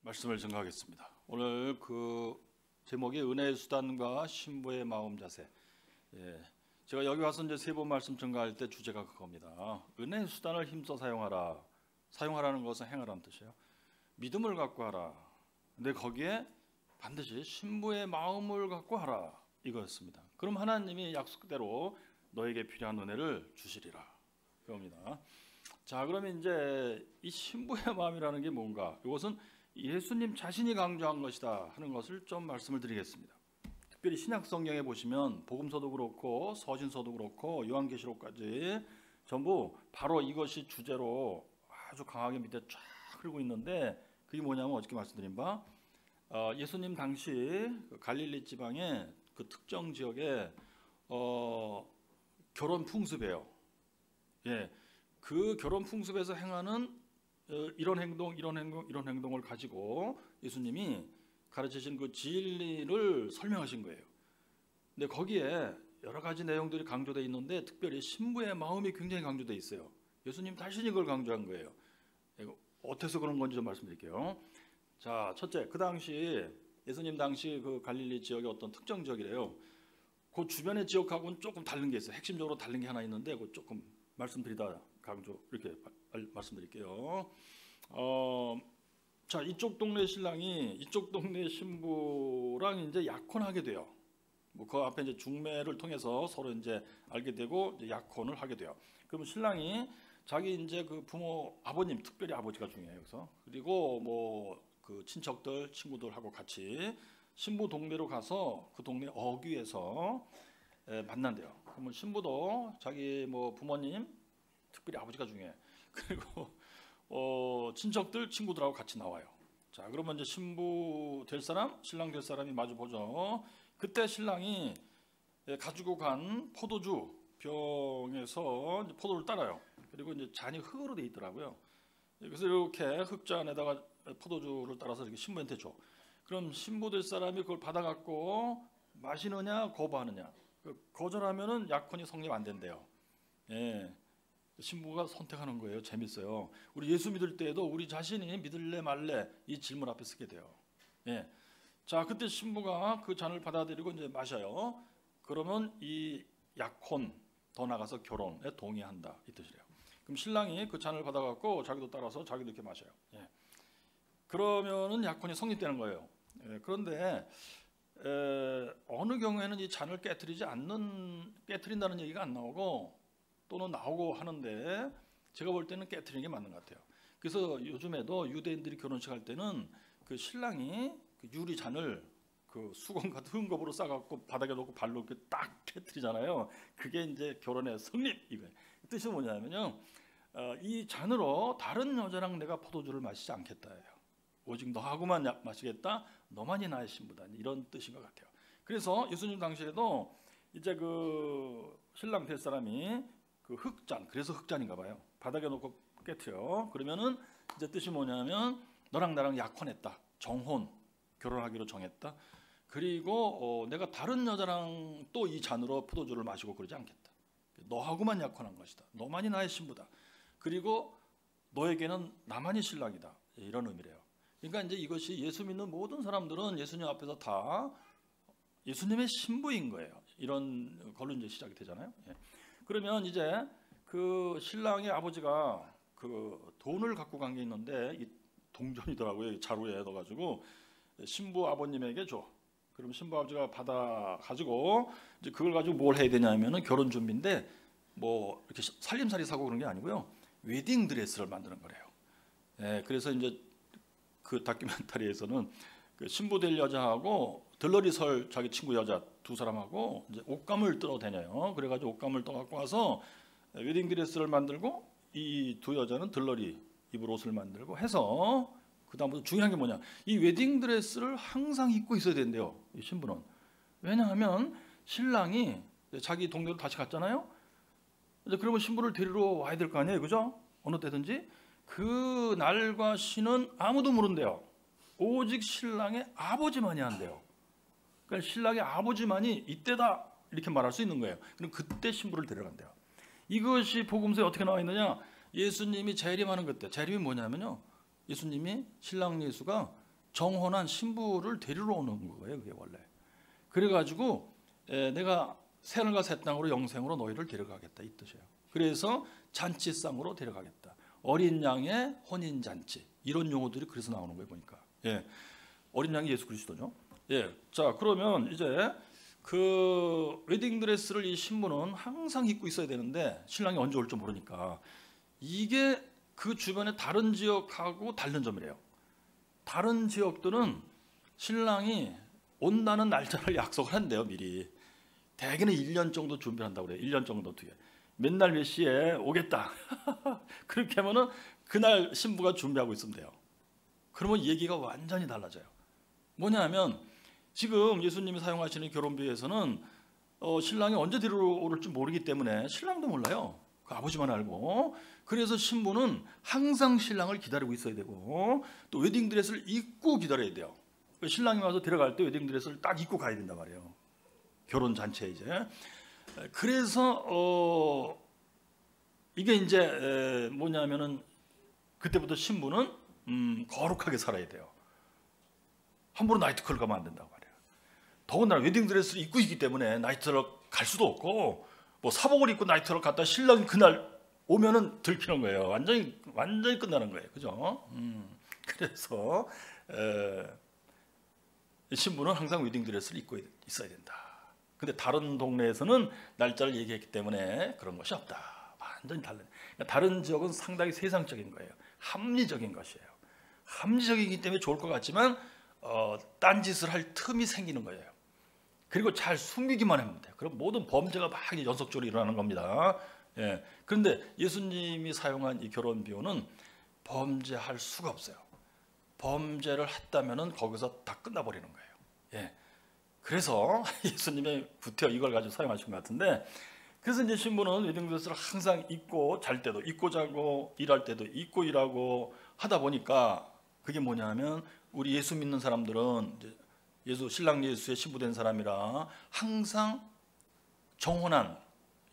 말씀을 증거하겠습니다. 오늘 그 제목이 은혜의 수단과 신부의 마음 자세. 제가 여기 와서 이제 세 번 말씀 증거할 때 주제가 그겁니다. 은혜의 수단을 힘써 사용하라. 사용하라는 것은 행하라는 뜻이에요. 믿음을 갖고 하라. 근데 거기에 반드시 신부의 마음을 갖고 하라. 이거였습니다. 그럼 하나님이 약속대로 너에게 필요한 은혜를 주시리라. 그겁니다. 자, 그러면 이제 이 신부의 마음이라는 게 뭔가? 이것은 예수님 자신이 강조한 것이다 하는 것을 좀 말씀을 드리겠습니다. 특별히 신약 성경에 보시면 복음서도 그렇고 서신서도 그렇고 요한계시록까지 전부 바로 이것이 주제로 아주 강하게 밑에 쫙 흐르고 있는데, 그게 뭐냐면 어저께 말씀드린 바 예수님 당시 갈릴리 지방의 그 특정 지역에 결혼 풍습이에요. 그 결혼 풍습에서 행하는 이런 행동을 가지고 예수님이 가르치신 그 진리를 설명하신 거예요. 근데 거기에 여러 가지 내용들이 강조되어 있는데 특별히 신부의 마음이 굉장히 강조되어 있어요. 예수님 자신이 그걸 강조한 거예요. 어때서 그런 건지 좀 말씀드릴게요. 자, 첫째, 그 당시 예수님 당시 그 갈릴리 지역의 어떤 특정 지역이래요. 그 주변의 지역하고는 조금 다른 게 있어요. 핵심적으로 다른 게 하나 있는데 그 조금 말씀드리다 강조 이렇게 말씀드릴게요. 자, 이쪽 동네 신랑이 이쪽 동네 신부랑 이제 약혼하게 돼요. 뭐 그 앞에 이제 중매를 통해서 서로 이제 알게 되고 이제 약혼을 하게 돼요. 그러면 신랑이 자기 이제 그 부모 아버님, 특별히 아버지가 중요해요. 여기서 그리고 뭐 그 친척들 친구들하고 같이 신부 동네로 가서 그 동네 어귀에서 만난대요. 그러면 신부도 자기 뭐 부모님, 특별히 아버지가 중요해. 그리고 친척들 친구들하고 같이 나와요. 자, 그러면 이제 신부 될 사람, 신랑 될 사람이 마주 보죠. 그때 신랑이 가지고 간 포도주 병에서 이제 포도를 따라요. 그리고 이제 잔이 흙으로 돼 있더라고요. 그래서 이렇게 흙잔에다가 포도주를 따라서 이렇게 신부한테 줘. 그럼 신부 될 사람이 그걸 받아갖고 마시느냐 거부하느냐. 거절하면은 약혼이 성립 안 된대요. 신부가 선택하는 거예요. 재밌어요. 우리 예수 믿을 때에도 우리 자신이 믿을래 말래 이 질문 앞에 쓰게 돼요. 자, 그때 신부가 그 잔을 받아들이고 이제 마셔요. 그러면 이 약혼, 더 나가서 결혼에 동의한다 이 뜻이래요. 그럼 신랑이 그 잔을 받아갖고 자기도 따라서 자기도 이렇게 마셔요. 그러면은 약혼이 성립되는 거예요. 그런데 어느 경우에는 이 잔을 깨트린다는 얘기가 안 나오고 또는 나오고 하는데 제가 볼 때는 깨트리는 게 맞는 것 같아요. 그래서 요즘에도 유대인들이 결혼식 할 때는 그 신랑이 그 유리 잔을 그 수건 같은 흠겁으로 싸갖고 바닥에 놓고 발로 이렇게 딱 깨트리잖아요. 그게 이제 결혼의 성립 이거예요. 뜻이 뭐냐면요, 이 잔으로 다른 여자랑 내가 포도주를 마시지 않겠다예요. 오직 너하고만 마시겠다. 너만이 나의 신부다. 이런 뜻인 것 같아요. 그래서 예수님 당시에도 이제 그 신랑 될 사람이 그 흙잔, 그래서 흙잔인가 봐요. 바닥에 놓고 깨트려. 그러면은 이제 뜻이 뭐냐면 너랑 나랑 약혼했다. 정혼, 결혼하기로 정했다. 그리고 내가 다른 여자랑 또 이 잔으로 포도주를 마시고 그러지 않겠다. 너하고만 약혼한 것이다. 너만이 나의 신부다. 그리고 너에게는 나만이 신랑이다. 이런 의미래요. 그러니까 이제 이것이 예수 믿는 모든 사람들은 예수님 앞에서 다 예수님의 신부인 거예요. 이런 걸로 이제 시작이 되잖아요. 그러면 이제 그 신랑의 아버지가 그 돈을 갖고 간 게 있는데 이 동전이더라고요. 자루에 넣어가지고 신부 아버님에게 줘. 그럼 신부 아버지가 받아 가지고 이제 그걸 가지고 뭘 해야 되냐면은 결혼 준비인데 뭐 이렇게 살림살이 사고 그런 게 아니고요. 웨딩 드레스를 만드는 거래요. 그래서 이제 그 다큐멘터리에서는 그 신부 될 여자하고 들러리 설 자기 친구 여자 두 사람하고 이제 옷감을 뜯어 다녀요. 그래가지고 옷감을 떠갖고 와서 웨딩 드레스를 만들고 이 두 여자는 들러리 입을 옷을 만들고 해서 그 다음부터 중요한 게 뭐냐? 이 웨딩 드레스를 항상 입고 있어야 된대요. 이 신부는. 왜냐하면 신랑이 자기 동네로 다시 갔잖아요. 이제 그러면 신부를 데리러 와야 될 거 아니에요, 그죠? 어느 때든지. 그 날과 시는 아무도 모른대요. 오직 신랑의 아버지만이 한대요. 그러니까 신랑의 아버지만이 이때다 이렇게 말할 수 있는 거예요. 그럼 그때 신부를 데려간대요. 이것이 복음서에 어떻게 나와 있느냐? 예수님이 재림하는 그때. 재림이 뭐냐면요, 예수님이 신랑 예수가 정혼한 신부를 데리러 오는 거예요. 그게 원래. 그래가지고 내가 새하늘과 새 땅으로 영생으로 너희를 데려가겠다 이 뜻이에요. 그래서 잔치상으로 데려가겠다. 어린 양의 혼인 잔치 이런 용어들이 그래서 나오는 거예요 보니까. 예, 어린 양이 예수 그리스도죠. 예, 자 그러면 이제 그 웨딩 드레스를 이 신부는 항상 입고 있어야 되는데 신랑이 언제 올지 모르니까 이게 그 주변의 다른 지역하고 다른 점이래요. 다른 지역들은 신랑이 온다는 날짜를 약속을 한대요 미리. 대개는 1년 정도 준비를 한다고 그래요. 1년 정도 뒤에 맨날 몇 시에 오겠다. 그렇게 하면은 그날 신부가 준비하고 있으면 돼요. 그러면 얘기가 완전히 달라져요. 뭐냐면 지금 예수님이 사용하시는 결혼비에서는 신랑이 언제 들어올지 모르기 때문에 신랑도 몰라요. 그 아버지만 알고. 그래서 신부는 항상 신랑을 기다리고 있어야 되고 또 웨딩드레스를 입고 기다려야 돼요. 신랑이 와서 데려갈 때 웨딩드레스를 딱 입고 가야 된단 말이에요. 결혼 잔치에 이제. 그래서 이게 이제 뭐냐면은 그때부터 신부는 거룩하게 살아야 돼요. 함부로 나이트클럽 가면 안 된다고 말이에요. 더군다나 웨딩드레스를 입고 있기 때문에 나이트클럽 갈 수도 없고 뭐 사복을 입고 나이트클럽 갔다 신랑이 그날 오면은 들키는 거예요. 완전히 끝나는 거예요. 그죠? 그래서 신부는 항상 웨딩드레스를 입고 있어야 된다. 근데 다른 동네에서는 날짜를 얘기했기 때문에 그런 것이 없다. 완전히 달라요. 그러니까 다른 지역은 상당히 세상적인 거예요. 합리적인 것이에요. 합리적이기 때문에 좋을 것 같지만 딴짓을 할 틈이 생기는 거예요. 그리고 잘 숨기기만 하면 돼요. 그럼 모든 범죄가 막 연속적으로 일어나는 겁니다. 예. 그런데 예수님이 사용한 이 결혼 비유는 범죄할 수가 없어요. 범죄를 했다면은 거기서 다 끝나버리는 거예요. 예. 그래서 예수님이 구태여 이걸 가지고 사용하신 것 같은데, 그래서 이제 신부는 웨딩드레스를 항상 입고 잘 때도 입고 자고 일할 때도 입고 일하고 하다 보니까 그게 뭐냐면 우리 예수 믿는 사람들은 이제 신랑 예수의 신부된 사람이라 항상 정혼한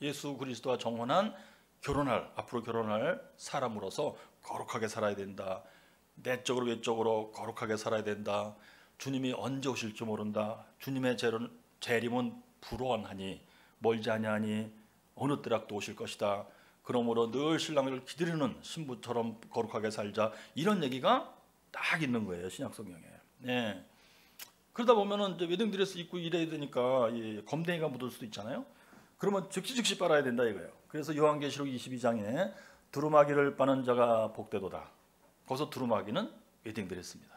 예수 그리스도와 정혼한 앞으로 결혼할 사람으로서 거룩하게 살아야 된다. 내적으로 외적으로 거룩하게 살아야 된다. 주님이 언제 오실지 모른다. 주님의 재림은 불원하니 멀지 아니하니 어느 때락도 오실 것이다. 그러므로 늘 신랑을 기다리는 신부처럼 거룩하게 살자. 이런 얘기가 딱 있는 거예요. 신약 성경에. 네. 그러다 보면은 이제 웨딩드레스 입고 일해야 되니까 검댕이가 묻을 수도 있잖아요. 그러면 즉시 빨아야 된다 이거예요. 그래서 요한계시록 22장에 두루마기를 빠는 자가 복되도다. 거기서 두루마기는 웨딩드레스입니다.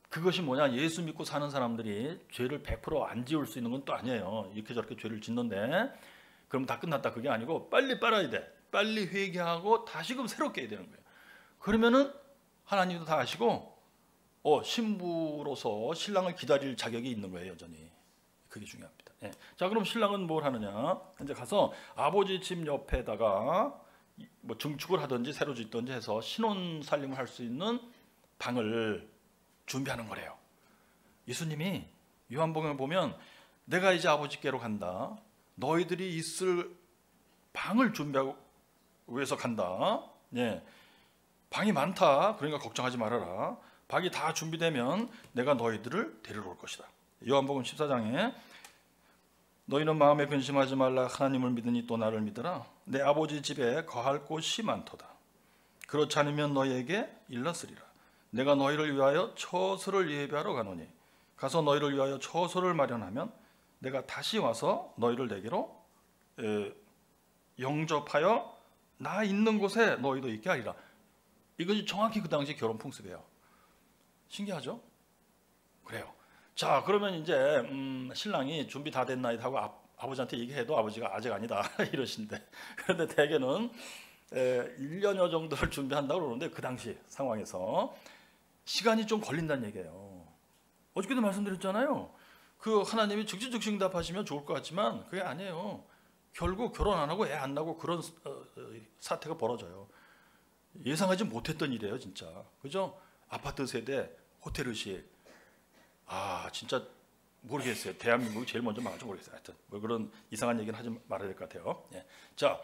그것이 뭐냐? 예수 믿고 사는 사람들이 죄를 100% 안 지울 수 있는 건 또 아니에요. 이렇게 저렇게 죄를 짓는데 그럼 다 끝났다 그게 아니고 빨리 빨아야 돼. 빨리 회개하고 다시금 새롭게 해야 되는 거예요. 그러면은 하나님도 다 아시고 신부로서 신랑을 기다릴 자격이 있는 거예요. 여전히. 그게 중요합니다. 예. 자, 그럼 신랑은 뭘 하느냐? 이제 가서 아버지 집 옆에다가 뭐 증축을 하든지 새로 짓든지 해서 신혼 살림을 할 수 있는 방을 준비하는 거래요. 예수님이 요한복음에 보면 내가 이제 아버지께로 간다. 너희들이 있을 방을 준비하고 위해서 간다. 예. 방이 많다. 그러니까 걱정하지 말아라. 방이 다 준비되면 내가 너희들을 데리러 올 것이다. 요한복음 14장에 너희는 마음에 근심하지 말라. 하나님을 믿으니 또 나를 믿으라. 내 아버지 집에 거할 곳이 많도다. 그렇지 않으면 너희에게 일렀으리라. 내가 너희를 위하여 처소를 예비하러 가노니 가서 너희를 위하여 처소를 마련하면 내가 다시 와서 너희를 내게로 영접하여 나 있는 곳에 너희도 있게 하리라. 이것이 정확히 그 당시 결혼 풍습이에요. 신기하죠? 그래요. 자, 그러면 이제 신랑이 준비 다 됐나이다 하고 아버지한테 얘기해도 아버지가 아직 아니다 이러신데, 그런데 대개는 1년여 정도를 준비한다고 그러는데 그 당시 상황에서 시간이 좀 걸린다는 얘기예요. 어저께도 말씀드렸잖아요. 그 하나님이 즉시 응답하시면 좋을 것 같지만 그게 아니에요. 결국 결혼 안 하고 애 안 낳고 그런 사태가 벌어져요. 예상하지 못했던 일이에요, 진짜. 그죠? 아파트 세대, 호텔 의식. 진짜 모르겠어요. 대한민국이 제일 먼저 망할지 모르겠어요. 하여튼 뭐 그런 이상한 얘기는 하지 말아야 될 것 같아요. 예. 자,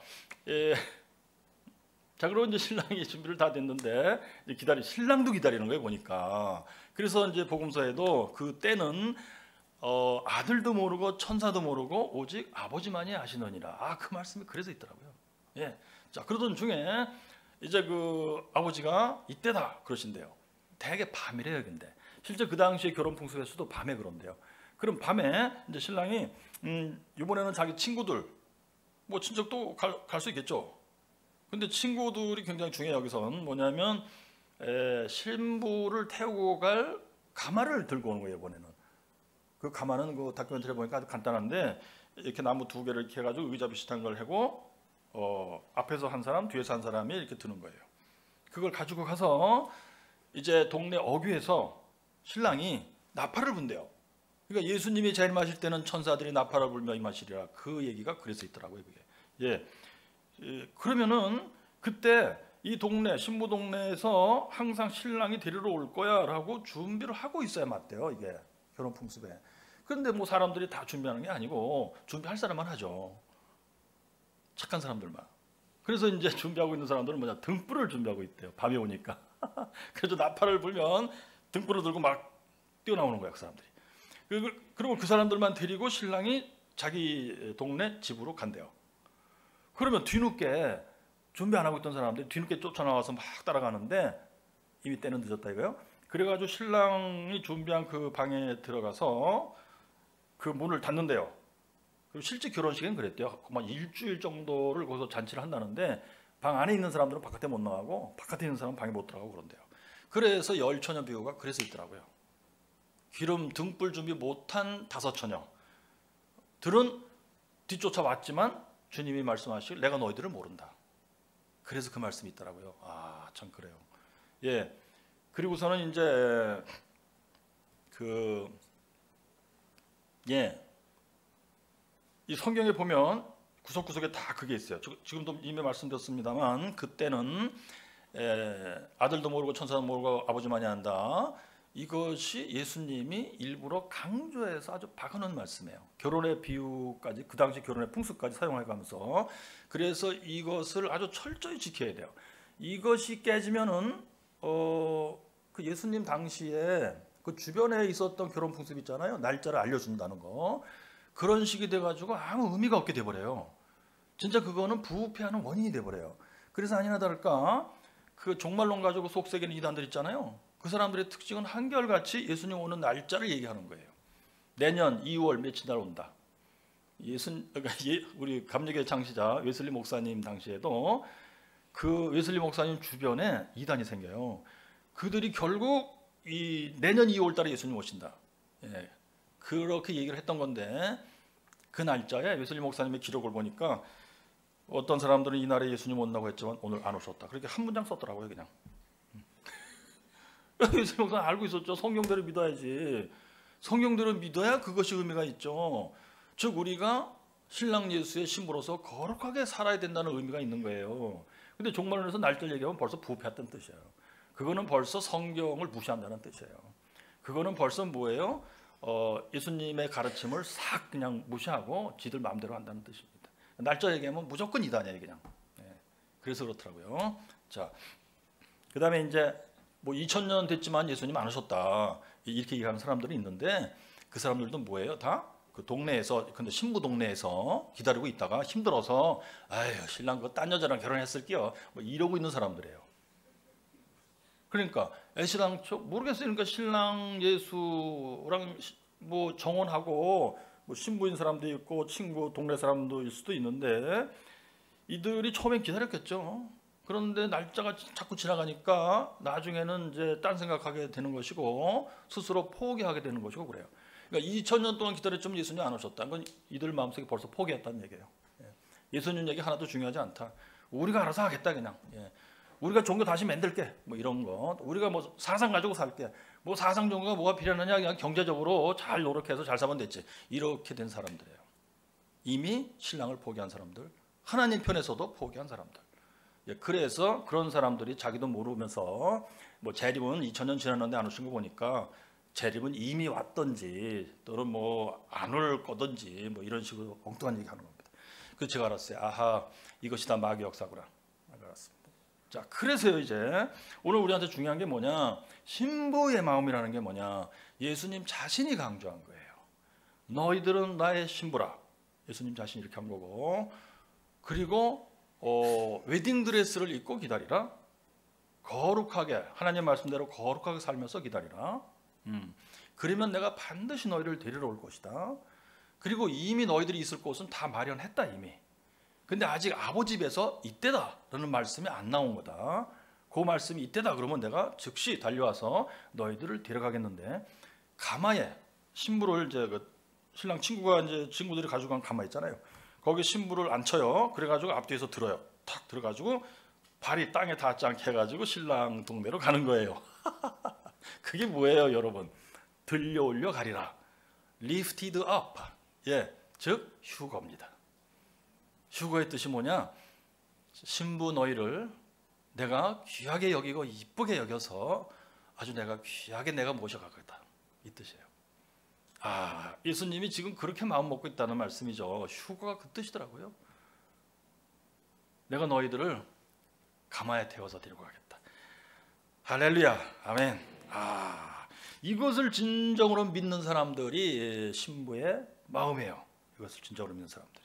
자, 그러고 이제 신랑이 준비를 다 됐는데 이제 신랑도 기다리는 거예요, 보니까. 그래서 이제 복음서에도 그 때는 아들도 모르고 천사도 모르고 오직 아버지만이 아시느니라. 아, 그 말씀이 그래서 있더라고요. 예. 자, 그러던 중에 이제 그 아버지가 이때다 그러신대요. 대개 밤이래요, 근데. 실제 그 당시에 결혼 풍습에서도 밤에 그런대요. 그럼 밤에 이제 신랑이 이번에는 자기 친구들, 뭐 친척도 갈 수 있겠죠. 근데 친구들이 굉장히 중요해요. 여기선 뭐냐면 신부를 태우고 갈 가마를 들고 오는 거예요. 이번에는 그 가마는 그 다큐멘터리 보니까 아주 간단한데 이렇게 나무 두 개를 이렇게 해가지고 의자 비슷한 걸 하고 앞에서 한 사람 뒤에서 한 사람이 이렇게 드는 거예요. 그걸 가지고 가서 이제 동네 어귀에서 신랑이 나팔을 분대요. 그러니까 예수님이 제일 마실 때는 천사들이 나팔을 불며 임하시리라. 그 얘기가 그래서 있더라고요. 그게. 예. 그러면은 그때 이 동네 신부 동네에서 항상 신랑이 데리러 올 거야라고 준비를 하고 있어야 맞대요. 이게 결혼 풍습에. 그런데 뭐 사람들이 다 준비하는 게 아니고 준비할 사람만 하죠. 착한 사람들만. 그래서 이제 준비하고 있는 사람들은 뭐냐, 등불을 준비하고 있대요. 밤에 오니까. 그래서 나팔을 불면 등불을 들고 막 뛰어나오는 거야, 그 사람들이. 그리고 그 사람들만 데리고 신랑이 자기 동네 집으로 간대요. 그러면 뒤늦게 준비 안 하고 있던 사람들이 뒤늦게 쫓아나와서 막 따라가는데 이미 때는 늦었다 이거요. 그래가지고 신랑이 준비한 그 방에 들어가서 그 문을 닫는데요. 그리고 실제 결혼식은 그랬대요. 막 일주일 정도를 거기서 잔치를 한다는데 방 안에 있는 사람들은 바깥에 못 나가고 바깥에 있는 사람은 방에 못 들어가고 그런대요. 그래서 열처녀 비유가 그래서 있더라고요. 기름 등불 준비 못한 5처녀들은 뒤쫓아 왔지만 주님이 말씀하시길 내가 너희들을 모른다. 그래서 그 말씀이 있더라고요. 아, 참 그래요. 예. 그리고서는 이제 이 성경에 보면 구석구석에 다 그게 있어요. 지금도 이미 말씀드렸습니다만 그때는 아들도 모르고 천사도 모르고 아버지만이 안다. 이것이 예수님이 일부러 강조해서 아주 박아놓은 말씀이에요. 결혼의 비유까지, 그 당시 결혼의 풍습까지 사용해가면서, 그래서 이것을 아주 철저히 지켜야 돼요. 이것이 깨지면은 그 예수님 당시에 그 주변에 있었던 결혼 풍습 있잖아요. 날짜를 알려준다는 거. 그런 식이 돼가지고 아무 의미가 없게 돼버려요. 진짜 그거는 부패하는 원인이 돼버려요. 그래서 아니나 다를까 그 종말론 가지고 속썩이는 이단들 있잖아요. 그 사람들의 특징은 한결같이 예수님 오는 날짜를 얘기하는 거예요. 내년 2월 며칠 날 온다. 그러니까 우리 감리교회 창시자 웨슬리 목사님 당시에도 그 웨슬리 목사님 주변에 이단이 생겨요. 그들이 결국 이 내년 2월 달에 예수님 오신다. 예, 그렇게 얘기를 했던 건데 그 날짜에 웨슬리 목사님의 기록을 보니까 어떤 사람들은 이날에 예수님 온다고 했지만 오늘 안 오셨다. 그렇게 한 문장 썼더라고요, 그냥. 웨슬리 목사님 알고 있었죠. 성경대로 믿어야지. 성경대로 믿어야 그것이 의미가 있죠. 즉 우리가 신랑 예수의 신부로서 거룩하게 살아야 된다는 의미가 있는 거예요. 근데 종말론에서 날짜를 얘기하면 벌써 부패했다는 뜻이에요. 그거는 벌써 성경을 무시한다는 뜻이에요. 그거는 벌써 뭐예요? 예수님의 가르침을 싹 그냥 무시하고 지들 마음대로 한다는 뜻입니다. 날짜 얘기하면 무조건 이단이에요, 그냥. 네. 그래서 그렇더라고요. 자, 그 다음에 이제 뭐 2000년 됐지만 예수님 안 오셨다 이렇게 얘기하는 사람들이 있는데 그 사람들도 뭐예요? 다 그 동네에서, 근데 신부 동네에서 기다리고 있다가 힘들어서 아유 신랑 그 딴 여자랑 결혼했을게요 뭐 이러고 있는 사람들이에요. 그러니까 신랑 모르겠어요. 그러니까 신랑 예수랑 뭐 정혼하고 뭐 신부인 사람도 있고 친구 동네 사람도일 수도 있는데 이들이 처음엔 기다렸겠죠. 그런데 날짜가 자꾸 지나가니까 나중에는 이제 딴 생각하게 되는 것이고 스스로 포기하게 되는 것이고 그래요. 그러니까 2000년 동안 기다렸지만 예수님 안 오셨다. 그건 이들 마음속에 벌써 포기했다는 얘기예요. 예수님 얘기 하나도 중요하지 않다. 우리가 알아서 하겠다 그냥. 우리가 종교 다시 만들게 뭐 이런 거. 우리가 뭐 사상 가지고 살게. 뭐 사상 종교가 뭐가 필요하느냐, 그냥 경제적으로 잘 노력해서 잘 살면 됐지. 이렇게 된 사람들이에요. 이미 신랑을 포기한 사람들, 하나님 편에서도 포기한 사람들. 그래서 그런 사람들이 자기도 모르면서 뭐 재림은 2000년 지났는데 안 오신 거 보니까 재림은 이미 왔던지 또는 뭐 안 올 거든지 뭐 이런 식으로 엉뚱한 얘기 하는 겁니다. 그래서 제가 알았어요. 아하, 이것이 다 마귀 역사구나. 알았습니다. 자, 그래서요 이제 오늘 우리한테 중요한 게 뭐냐? 신부의 마음이라는 게 뭐냐? 예수님 자신이 강조한 거예요. 너희들은 나의 신부라. 예수님 자신이 이렇게 한 거고, 그리고 웨딩드레스를 입고 기다리라. 거룩하게, 하나님 말씀대로 거룩하게 살면서 기다리라. 그러면 내가 반드시 너희를 데리러 올 것이다. 그리고 이미 너희들이 있을 곳은 다 마련했다 이미. 근데 아직 아버지 집에서 이때다라는 말씀이 안 나온 거다. 그 말씀이 이때다 그러면 내가 즉시 달려와서 너희들을 데려가겠는데, 가마에 신부를 이제 그 신랑 친구가 이제 친구들이 가지고 간 가마 있잖아요. 거기 신부를 앉혀요. 그래가지고 앞뒤에서 들어요. 탁 들어가지고 발이 땅에 닿지 않게 해가지고 신랑 동네로 가는 거예요. 그게 뭐예요, 여러분? 들려 올려 가리라. lifted up. 예, 즉 휴거입니다. 휴거의 뜻이 뭐냐? 신부 너희를 내가 귀하게 여기고 이쁘게 여겨서 아주 내가 귀하게 내가 모셔가겠다. 이 뜻이에요. 아, 예수님이 지금 그렇게 마음 먹고 있다는 말씀이죠. 휴거가 그 뜻이더라고요. 내가 너희들을 가마에 태워서 데리고 가겠다. 할렐루야, 아멘. 아, 이것을 진정으로 믿는 사람들이 신부의 마음이에요. 이것을 진정으로 믿는 사람들이,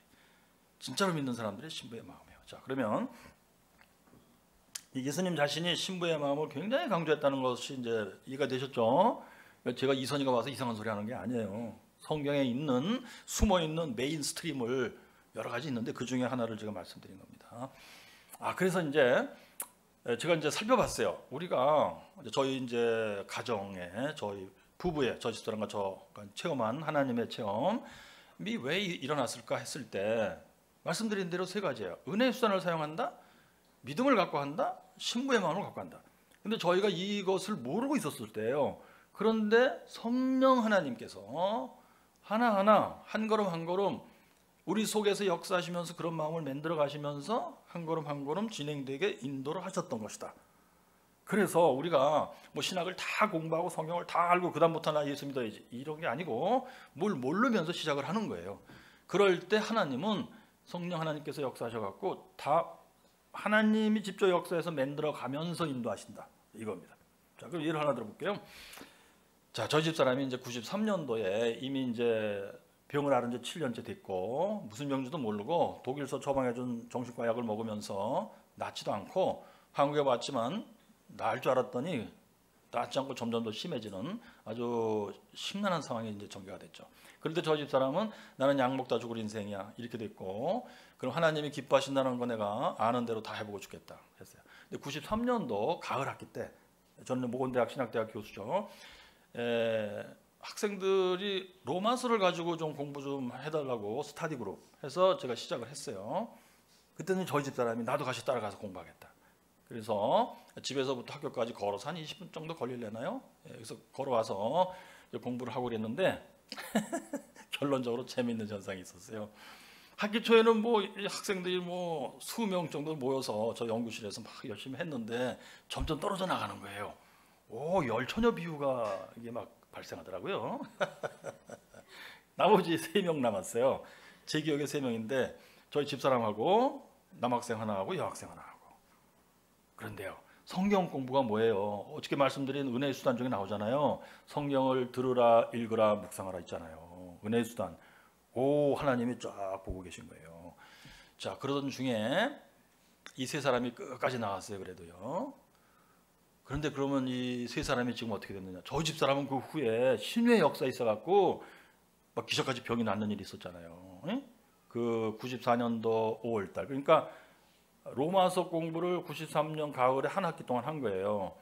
진짜로 믿는 사람들이 신부의 마음이에요. 자, 그러면 예수님 자신이 신부의 마음을 굉장히 강조했다는 것이 이제 이해가 되셨죠? 제가 이선희가 와서 이상한 소리 하는 게 아니에요. 성경에 있는 숨어 있는 메인 스트림을 여러 가지 있는데 그 중에 하나를 제가 말씀드린 겁니다. 아, 그래서 이제 제가 이제 살펴봤어요. 우리가 저희 이제 가정에 저희 부부의 저 집사람과 저가 체험한 하나님의 체험이 왜 일어났을까 했을 때 말씀드린 대로 세 가지예요. 은혜의 수단을 사용한다, 믿음을 갖고 한다, 신부의 마음을 갖고 한다. 근데 저희가 이것을 모르고 있었을 때예요. 그런데 성령 하나님께서 하나하나 한 걸음 한 걸음 우리 속에서 역사하시면서 그런 마음을 만들어 가시면서 한 걸음 한 걸음 진행되게 인도를 하셨던 것이다. 그래서 우리가 뭐 신학을 다 공부하고 성경을 다 알고 그다음부터 나 예수 믿어야지 이런 게 아니고 뭘 모르면서 시작을 하는 거예요. 그럴 때 하나님은 성령 하나님께서 역사하셔갖고 다 하나님이 직접 역사해서 만들어 가면서 인도하신다 이겁니다. 자, 그럼 예를 하나 들어볼게요. 자, 저희 집사람이 이제 93년도에 이미 이제 병을 앓은 지 7년째 됐고 무슨 병인지도 모르고 독일서 처방해준 정신과 약을 먹으면서 낫지도 않고 한국에 왔지만 나을 줄 알았더니 낫지 않고 점점 더 심해지는 아주 심란한 상황이 이제 전개가 됐죠. 그런데 저 집사람은 나는 약 먹다 죽을 인생이야 이렇게 됐고, 그럼 하나님이 기뻐하신다는 거 내가 아는 대로 다 해보고 죽겠다 했어요. 근데 93년도 가을 학기 때 저는 모건대학 신학대학 교수죠. 학생들이 로마서를 가지고 좀 공부 좀 해달라고 스타디 그룹 해서 제가 시작을 했어요. 그때는 저희 집사람이 나도 같이 따라가서 공부하겠다. 그래서 집에서부터 학교까지 걸어서 한 20분 정도 걸리려나요? 그래서 걸어와서 공부를 하고 그랬는데 결론적으로 재미있는 현상이 있었어요. 학기 초에는 뭐 학생들이 뭐 수명 정도 모여서 저 연구실에서 막 열심히 했는데 점점 떨어져 나가는 거예요. 열처녀 비유가 이게 막 발생하더라고요. 나머지 3명 남았어요. 제 기억에 3명인데 저희 집사람하고 남학생 하나하고 여학생 하나하고. 그런데요, 성경 공부가 뭐예요? 어떻게 말씀드린 은혜의 수단 중에 나오잖아요. 성경을 들으라, 읽으라, 묵상하라 있잖아요. 은혜의 수단. 하나님이 쫙 보고 계신 거예요. 자, 그러던 중에 이 3사람이 끝까지 나왔어요. 그래도요. 그런데 그러면 이 3사람이 지금 어떻게 됐느냐? 저희 집사람은 그 후에 신유의 역사에 있어갖고 막 기적같이 병이 낫는 일이 있었잖아요. 그 94년도 5월달. 그러니까 로마서 공부를 93년 가을에 한 학기 동안 한 거예요.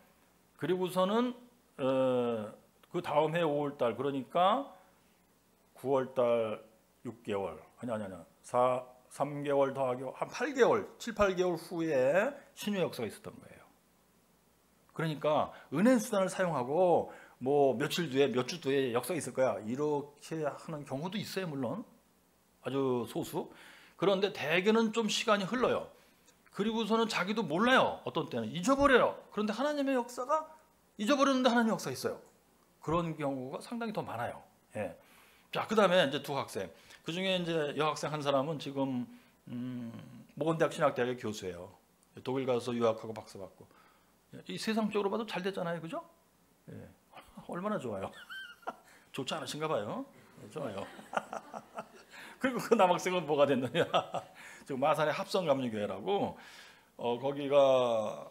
그리고서는 그 다음 해 5월달, 그러니까 9월달 6개월, 아니 3개월 더하기 한 8개월, 7, 8개월 후에 신유 역사가 있었던 거예요. 그러니까 은혜 수단을 사용하고 뭐 며칠 뒤에, 몇 주 뒤에 역사가 있을 거야 이렇게 하는 경우도 있어요. 물론 아주 소수. 그런데 대개는 좀 시간이 흘러요. 그리고서는 자기도 몰라요. 어떤 때는 잊어버려요. 그런데 하나님의 역사가, 잊어버렸는데 하나님의 역사가 있어요. 그런 경우가 상당히 더 많아요. 예. 자, 그 다음에 이제 2 학생. 그 중에 이제 여학생 한 사람은 지금 모건대학 신학대학의 교수예요. 독일 가서 유학하고 박사 받고. 이 세상적으로 봐도 잘 됐잖아요, 그죠? 예. 얼마나 좋아요. 좋지 않으신가 봐요. 네, 좋아요. 그리고 그 남학생은 뭐가 됐느냐? 지금 마산의 합성감리교회라고 거기가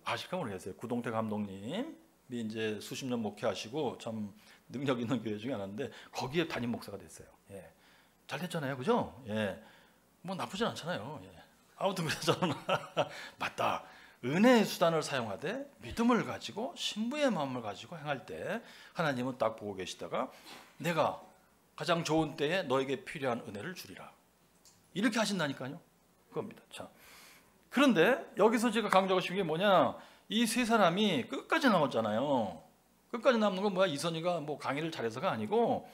아실까 모르겠어요. 구동태 감독님이 이제 수십 년 목회하시고 참 능력 있는 교회 중에 하나인데 거기에 담임 목사가 됐어요. 예. 잘 됐잖아요, 그죠? 예. 뭐 나쁘진 않잖아요. 예. 아무튼 그래서 저는 맞다. 은혜의 수단을 사용하되 믿음을 가지고 신부의 마음을 가지고 행할 때 하나님은 딱 보고 계시다가 내가 가장 좋은 때에 너에게 필요한 은혜를 주리라. 이렇게 하신다니까요. 그겁니다. 자, 그런데 여기서 제가 강조하고 싶은 게 뭐냐? 이 세 사람이 끝까지 남았잖아요. 끝까지 남는 건 뭐야? 이선희가 뭐 강의를 잘해서가 아니고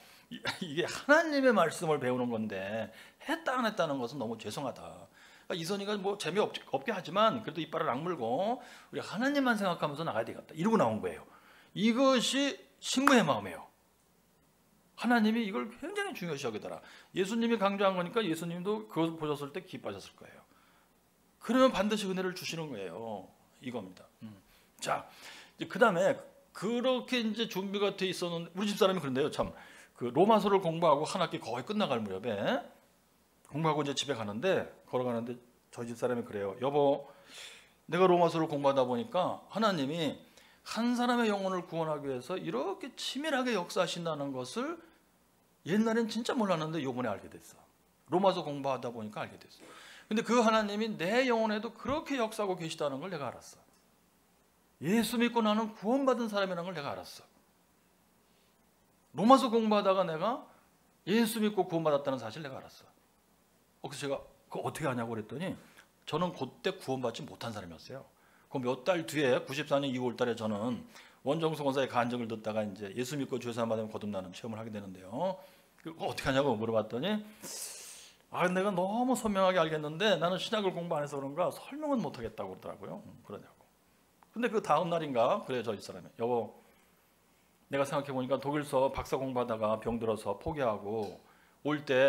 이게 하나님의 말씀을 배우는 건데 했다 안 했다는 것은 너무 죄송하다. 그러니까 이선희가 뭐 재미없게 하지만 그래도 이빨을 악물고 우리 하나님만 생각하면서 나가야 되겠다. 이러고 나온 거예요. 이것이 신부의 마음이에요. 하나님이 이걸 굉장히 중요시 여기더라. 예수님이 강조한 거니까 예수님도 그것을 보셨을 때 기뻐하셨을 거예요. 그러면 반드시 은혜를 주시는 거예요. 이겁니다. 자, 그 다음에 그렇게 이제 준비가 돼 있었는데 우리 집사람이 그런데요. 참 그 로마서를 공부하고 한 학기 거의 끝나갈 무렵에 공부하고 이제 집에 가는데 걸어가는데 저희 집사람이 그래요. 여보, 내가 로마서를 공부하다 보니까 하나님이 한 사람의 영혼을 구원하기 위해서 이렇게 치밀하게 역사하신다는 것을 옛날엔 진짜 몰랐는데 요번에 알게 됐어. 로마서 공부하다 보니까 알게 됐어. 근데 그 하나님이 내 영혼에도 그렇게 역사하고 계시다는 걸 내가 알았어. 예수 믿고 나는 구원받은 사람이라는 걸 내가 알았어. 로마서 공부하다가 내가 예수 믿고 구원받았다는 사실 내가 알았어. 그래서 제가 그거 어떻게 아냐고 그랬더니 저는 그때 구원받지 못한 사람이었어요. 그 몇 달 뒤에 94년 2월 달에 저는 원정수 권사의 간증을 듣다가 이제 예수 믿고 죄 사함 받으면 거듭나는 체험을 하게 되는데요. 그거 어떻게 하냐고 물어봤더니 내가 너무 선명하게 알겠는데 나는 신약을 공부 안 해서 그런가 설명은 못하겠다고 그러더라고요. 그러냐고. 근데 그 다음 날인가 그래 저희 사람이 여보, 내가 생각해 보니까 독일서 박사 공부하다가 병들어서 포기하고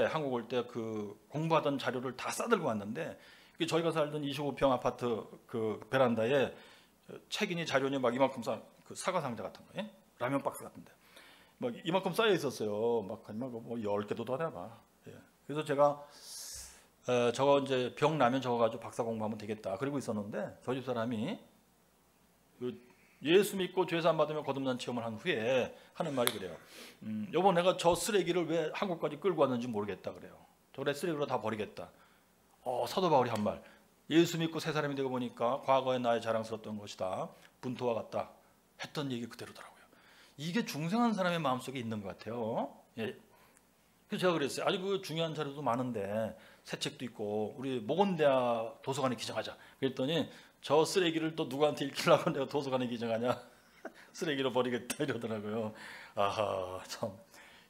한국 올 때 그 공부하던 자료를 다 싸들고 왔는데 저희가 살던 25평 아파트 그 베란다에 책이니 자료니 막 이만큼 그 사과 상자 같은 거, 라면 박스 같은데 막 이만큼 쌓여 있었어요. 막 10개도 더 되나. 그래서 제가 저거 이제 병 나면 저거 가지고 박사 공부하면 되겠다. 그러고 있었는데 저희 집 사람이 예수 믿고 죄 사함 받으면 거듭난 체험을 한 후에 하는 말이 그래요. 여보, 내가 저 쓰레기를 왜 한국까지 끌고 왔는지 모르겠다 그래요. 저래 쓰레기로 다 버리겠다. 사도 바울이 한 말. 예수 믿고 새 사람이 되고 보니까 과거의 나의 자랑스럽던 것이다. 분토와 같다. 했던 얘기 그대로더라고요. 이게 중생한 사람의 마음속에 있는 것 같아요. 예. 그래서 제가 그랬어요. 아주 그 중요한 자료도 많은데 새 책도 있고 우리 모건대학 도서관에 기증하자. 그랬더니 저 쓰레기를 또 누구한테 읽히려고 내가 도서관에 기증하냐. 쓰레기로 버리겠다 이러더라고요. 아하, 참.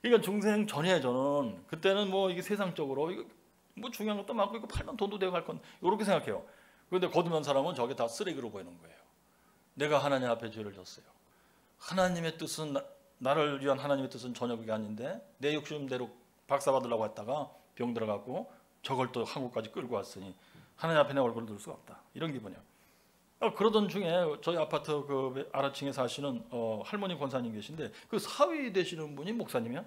그러니까 중생 전에 저는 그때는 뭐 이게 세상적으로 이거 뭐 중요한 것도 많고 이거 팔면 돈도 되고 할 건 이렇게 생각해요. 그런데 거듭난 사람은 저게 다 쓰레기로 보이는 거예요. 내가 하나님 앞에 죄를 졌어요. 하나님의 뜻은 나를 위한 하나님의 뜻은 전혀 그게 아닌데 내 욕심대로 박사 받으려고 했다가 병 들어갔고 저걸 또 한국까지 끌고 왔으니 하나님 앞에 내 얼굴을 들 수가 없다. 이런 기분이에요. 그러던 중에 저희 아파트 그 아래층에 사시는 할머니 권사님 계신데 그 사위 되시는 분이 목사님이야.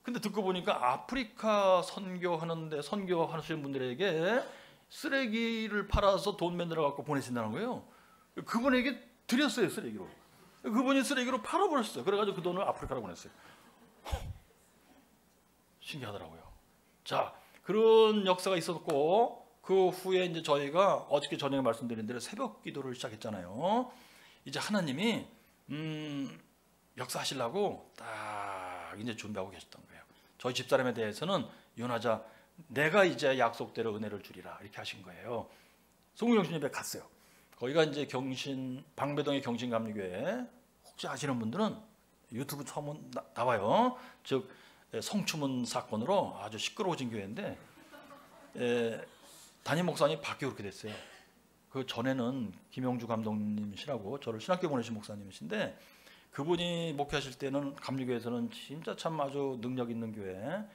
근데 듣고 보니까 아프리카 선교하시는 분들에게 쓰레기를 팔아서 돈 만들어 갖고 보내신다는 거예요. 그분에게 드렸어요, 쓰레기로. 그분이 쓰레기로 팔아버렸어요. 그래가지고 그 돈을 아프리카로 보냈어요. 신기하더라고요. 자, 그런 역사가 있었고 그 후에 이제 저희가 어저께 저녁에 말씀드린 대로 새벽 기도를 시작했잖아요. 이제 하나님이 역사하시려고 딱 이제 준비하고 계셨던 거예요. 저희 집사람에 대해서는 윤하자 내가 이제 약속대로 은혜를 주리라 이렇게 하신 거예요. 송구경신예배 갔어요. 거기가 이제 방배동의 경신감리교회 혹시 아시는 분들은 유튜브 처음 나와요. 즉 성추문 사건으로 아주 시끄러워진 교회인데 담임 목사님이 바뀌어 그렇게 됐어요. 그 전에는 김영주 감독님이시라고 저를 신학교 보내신 목사님이신데 그분이 목회하실 때는 감리교회에서는 진짜 참 아주 능력 있는 교회,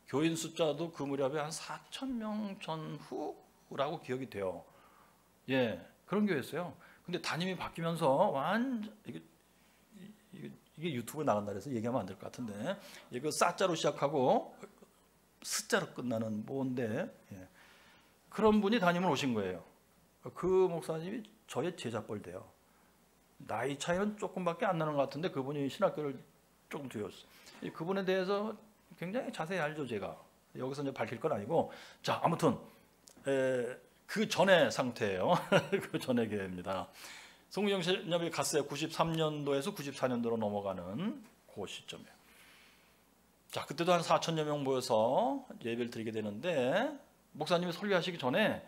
교인 숫자도 그 무렵에 한 4,000명 전후라고 기억이 돼요. 예, 그런 교회였어요. 근데 담임이 바뀌면서 완전 이게 유튜브에 나간다 그래서 얘기하면 안 될 것 같은데, 이거 싸자로 시작하고 스자로 끝나는 뭔데, 예. 그런 분이 담임을 오신 거예요. 그 목사님이 저의 제자뻘 돼요. 나이 차이는 조금밖에 안 나는 것 같은데 그분이 신학교를 조금 뒤였어. 그분에 대해서 굉장히 자세히 알죠, 제가. 여기서 이제 밝힐 건 아니고. 자, 아무튼 그 전의 상태예요. 그 전의 교회입니다. 성구정신협에 갔어요. 93년도에서 94년도로 넘어가는 그 시점이에요. 자, 그때도 한 4천여 명 모여서 예배를 드리게 되는데, 목사님이 설교하시기 전에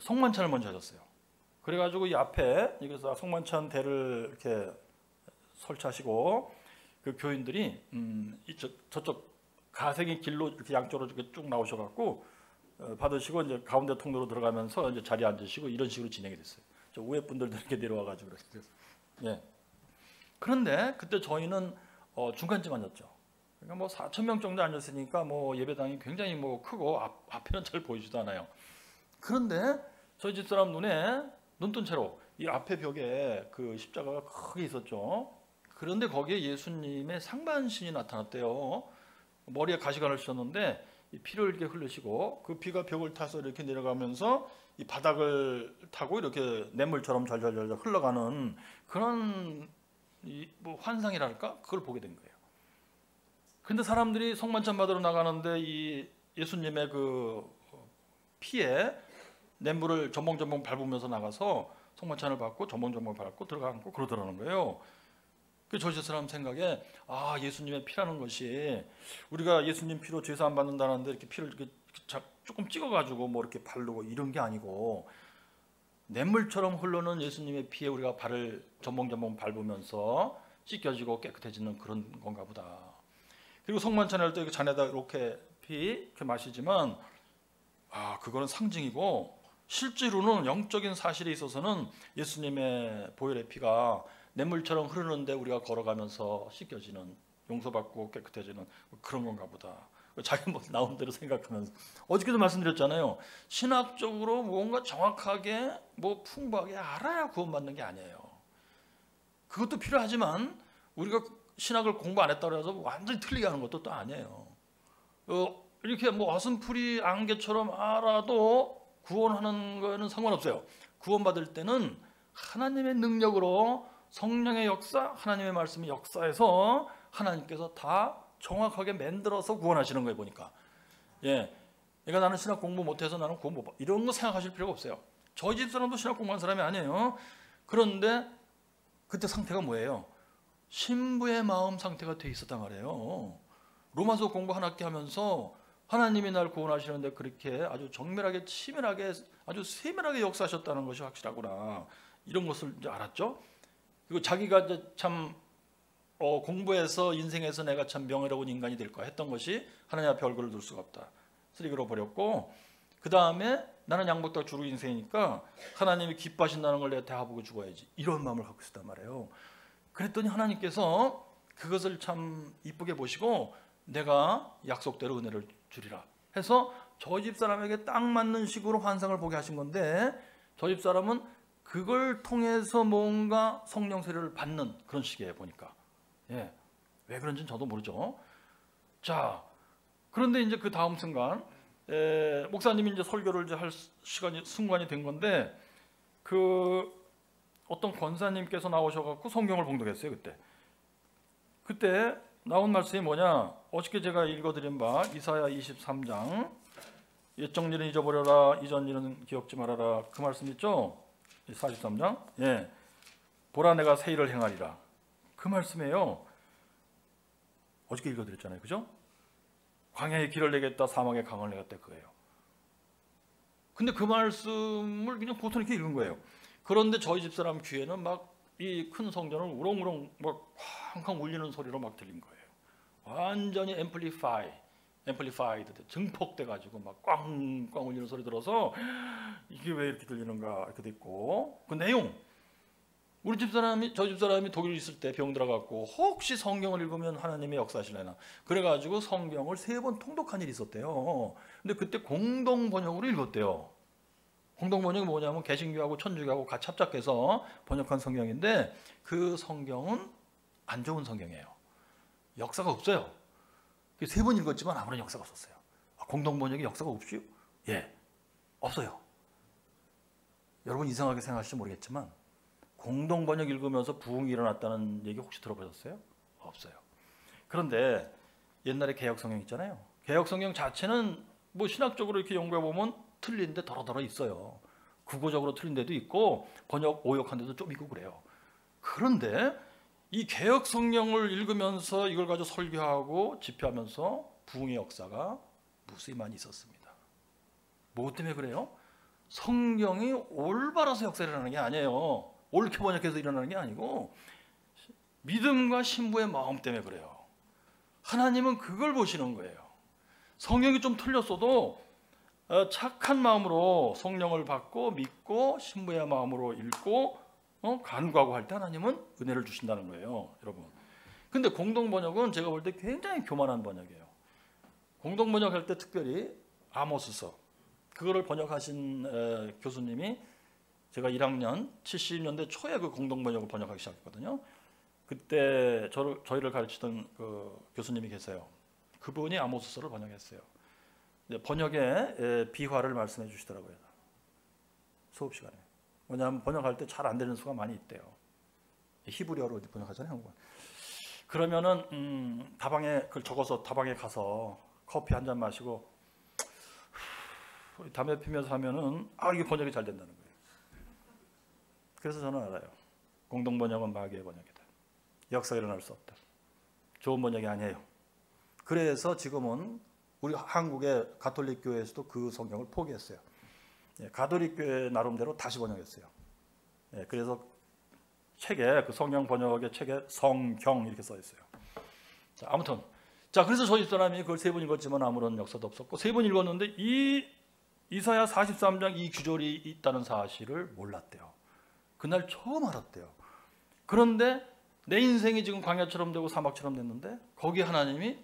성만찬을 먼저 하셨어요. 그래가지고 이 앞에 여기서 성만찬 대를 이렇게 설치하시고, 그 교인들이 저쪽 가생의 길로 이렇게 양쪽으로 이렇게 쭉 나오셔갖고 받으시고 이제 가운데 통로로 들어가면서 이제 자리에 앉으시고 이런 식으로 진행이 됐어요. 저 위에 분들도 이렇게 내려와가지고 그렇게 됐어요. 예. 그런데 그때 저희는 중간쯤 앉았죠. 그러니까 뭐 4천 명 정도 앉았으니까 뭐 예배당이 굉장히 뭐 크고 앞에는 잘 보이지도 않아요. 그런데 저희 집사람 눈에 눈뜬 채로 이 앞에 벽에 그 십자가가 크게 있었죠. 그런데 거기에 예수님의 상반신이 나타났대요. 머리에 가시관을 쓰셨는데 이 피를 이렇게 흘리시고 그 피가 벽을 타서 이렇게 내려가면서 이 바닥을 타고 이렇게 냇물처럼 잘잘잘 흘러가는 그런 뭐 환상이랄까? 그걸 보게 된 거예요. 근데 사람들이 성만찬 받으러 나가는데 이 예수님의 그 피에 냇물을 전봉전봉 밟으면서 나가서 성만찬을 받고 전봉전봉 밟고 들어가고 그러더라는 거예요. 그 저희 사람 생각에 예수님의 피라는 것이 우리가 예수님 피로 죄사함 받는다는데 이렇게 피를 이렇게 조금 찍어가지고 뭐 이렇게 바르고 이런 게 아니고 냇물처럼 흐르는 예수님의 피에 우리가 발을 전봉전봉 밟으면서 씻겨지고 깨끗해지는 그런 건가 보다. 그리고 성만찬 할 때 잔에다 이렇게 피 이렇게 마시지만 그거는 상징이고 실제로는 영적인 사실에 있어서는 예수님의 보혈의 피가 냇물처럼 흐르는데 우리가 걸어가면서 씻겨지는, 용서받고 깨끗해지는 그런 건가 보다. 자기 뭐 나온 대로 생각하면서 어저께도 말씀드렸잖아요. 신학적으로 뭔가 정확하게 뭐 풍부하게 알아야 구원받는 게 아니에요. 그것도 필요하지만 우리가 신학을 공부 안 했다고 해서 완전히 틀리게 하는 것도 또 아니에요. 이렇게 뭐 어슴풀이 안개처럼 알아도 구원하는 거는 상관없어요. 구원받을 때는 하나님의 능력으로 성령의 역사, 하나님의 말씀의 역사에서 하나님께서 다 정확하게 만들어서 구원하시는 거예요, 보니까. 예. 그러니까 나는 신학 공부 못해서 나는 구원 못 받. 이런 거 생각하실 필요가 없어요. 저희 집 사람도 신학 공부한 사람이 아니에요. 그런데 그때 상태가 뭐예요? 신부의 마음 상태가 돼 있었단 말이에요. 로마서 공부 한 학기 하면서 하나님이 날 구원하시는데 그렇게 아주 정밀하게 치밀하게 아주 세밀하게 역사하셨다는 것이 확실하구나. 이런 것을 이제 알았죠. 그리고 자기가 이제 참 공부해서 인생에서 내가 참 명예로운 인간이 될 거야 했던 것이 하나님 앞에 얼굴을 둘 수가 없다. 쓰레기로 버렸고, 그 다음에 나는 양복다 주로 인생이니까 하나님이 기뻐하신다는 걸 내가 대하보고 죽어야지. 이런 마음을 갖고 있었단 말이에요. 그랬더니 하나님께서 그것을 참 이쁘게 보시고 내가 약속대로 은혜를 주리라 해서 저 집사람에게 딱 맞는 식으로 환상을 보게 하신 건데, 저 집사람은 그걸 통해서 뭔가 성령 세례를 받는 그런 식이에요, 보니까. 예. 왜 그런지는 저도 모르죠. 자, 그런데 이제 그 다음 순간 목사님이 이제 설교를 이제 할 순간이 된 건데, 그 어떤 권사님께서 나오셔갖고 성경을 봉독했어요. 그때 나온 말씀이 뭐냐? 어저께 제가 읽어드린 바 이사야 23장 옛적 일은 잊어버려라, 이전 일은 기억지 말아라, 그 말씀 있죠? 43장. 예. 보라 내가 새 일을 행하리라. 그 말씀이에요. 어저께 읽어드렸잖아요. 그죠? 광야의 길을 내겠다, 사막의 강을 내겠다, 그거예요. 근데 그 말씀을 그냥 보통 이렇게 읽은 거예요. 그런데 저희 집사람 귀에는 막 이 큰 성전을 우렁우렁 막 쾅쾅 울리는 소리로 막 들린 거예요. 완전히 앰플리파이드 증폭돼 가지고 막 꽝꽝 울리는 소리 들어서 이게 왜 이렇게 들리는가 이렇게 됐고, 그 내용, 저희 집사람이 독일에 있을 때 병 들어갖고 혹시 성경을 읽으면 하나님의 역사하시려나 그래가지고 성경을 3번 통독한 일이 있었대요. 근데 그때 공동 번역으로 읽었대요. 공동번역이 뭐냐면 개신교하고 천주교하고 같이 합작해서 번역한 성경인데 그 성경은 안 좋은 성경이에요. 역사가 없어요. 3번 읽었지만 아무런 역사가 없었어요. 공동번역이 역사가 없이요? 예, 없어요. 여러분 이상하게 생각하실지 모르겠지만 공동번역 읽으면서 부흥이 일어났다는 얘기 혹시 들어보셨어요? 없어요. 그런데 옛날에 개혁성경 있잖아요. 개혁성경 자체는 뭐 신학적으로 이렇게 연구해 보면 틀린 데 더러더러 있어요. 국어적으로 틀린 데도 있고 번역 오역한 데도 좀 있고 그래요. 그런데 이 개혁성경을 읽으면서 이걸 가지고 설교하고 집회하면서 부흥의 역사가 무수히 많이 있었습니다. 뭐 때문에 그래요? 성경이 올바라서 역사를 일어나는 게 아니에요. 옳게 번역해서 일어나는 게 아니고 믿음과 신부의 마음 때문에 그래요. 하나님은 그걸 보시는 거예요. 성경이 좀 틀렸어도 착한 마음으로 성령을 받고 믿고 신부의 마음으로 읽고 간구하고 할 때 하나님은 은혜를 주신다는 거예요, 여러분. 근데 공동번역은 제가 볼 때 굉장히 교만한 번역이에요. 공동번역할 때 특별히 아모스서 그거를 번역하신 교수님이 제가 1학년 70년대 초에 그 공동번역을 번역하기 시작했거든요. 그때 저희를 가르치던 그 교수님이 계세요. 그분이 아모스서를 번역했어요. 번역의 비화를 말씀해 주시더라고요. 수업 시간에. 뭐냐면 번역할 때 잘 안 되는 수가 많이 있대요. 히브리어로 번역하잖아요, 한국은. 그러면은 다방에 그걸 적어서 다방에 가서 커피 한 잔 마시고 담배 피면서 하면은 이게 번역이 잘 된다는 거예요. 그래서 저는 알아요. 공동번역은 마귀의 번역이다. 역사가 일어날 수 없다. 좋은 번역이 아니에요. 그래서 지금은 우리 한국의 가톨릭 교회에서도 그 성경을 포기했어요. 가톨릭 교회 나름대로 다시 번역했어요. 그래서 책에 그 성경 번역의 책에 성경 이렇게 써 있어요. 자, 아무튼 그래서 저 집사람이 그걸 3번 읽었지만 아무런 역사도 없었고 3번 읽었는데 이 이사야 43장 이 구절이 있다는 사실을 몰랐대요. 그날 처음 알았대요. 그런데 내 인생이 지금 광야처럼 되고 사막처럼 됐는데 거기 하나님이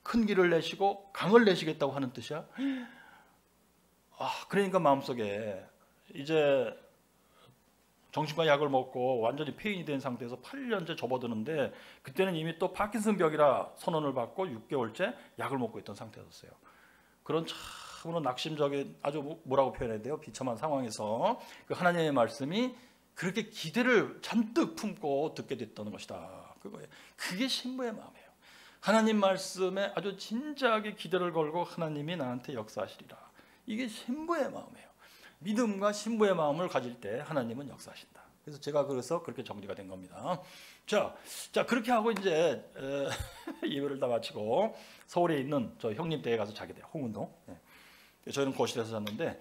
큰 길을 내시고 강을 내시겠다고 하는 뜻이야. 그러니까 마음속에 이제 정신과 약을 먹고 완전히 폐인이 된 상태에서 8년째 접어드는데 그때는 이미 또 파킨슨병이라 선언을 받고 6개월째 약을 먹고 있던 상태였어요. 그런 참으로 낙심적인 아주 뭐라고 표현해야 돼요? 비참한 상황에서 그 하나님의 말씀이 그렇게 기대를 잔뜩 품고 듣게 됐던 것이다. 그거예요. 그게 신부의 마음이에요. 하나님 말씀에 아주 진지하게 기대를 걸고 하나님이 나한테 역사하시리라. 이게 신부의 마음이에요. 믿음과 신부의 마음을 가질 때 하나님은 역사하신다. 그래서 제가 그래서 그렇게 정리가 된 겁니다. 자 그렇게 하고 이제 예배를 다 마치고 서울에 있는 저 형님 댁에 가서 자게 돼요. 홍은동. 저희는 거실에서 잤는데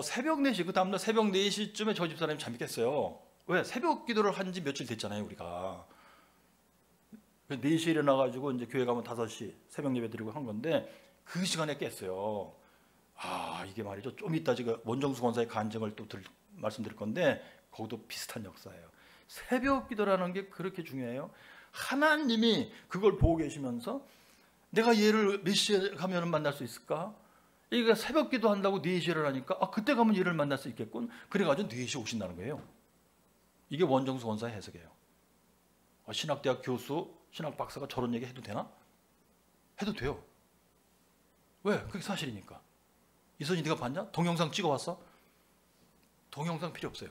새벽 4시 그 다음날 새벽 4시쯤에 저 집사람이 잠이 깼어요. 왜? 새벽 기도를 한 지 며칠 됐잖아요, 우리가. 4시에 일어나가지고 이제 교회 가면 5시 새벽 예배 드리고 한 건데 그 시간에 깼어요. 이게 말이죠. 좀 이따 제가 원정수 권사의 간증을 또 말씀드릴 건데 거기도 비슷한 역사예요. 새벽 기도라는 게 그렇게 중요해요. 하나님이 그걸 보고 계시면서 내가 얘를 몇 시에 가면 만날 수 있을까? 얘가 새벽 기도 한다고 4시에 일어나니까 그때 가면 얘를 만날 수 있겠군. 그래가지고 4시에 오신다는 거예요. 이게 원정수 권사의 해석이에요. 신학대학 교수, 신학 박사가 저런 얘기 해도 되나? 해도 돼요. 왜? 그게 사실이니까. 이선희 네가 봤냐? 동영상 찍어왔어? 동영상 필요 없어요.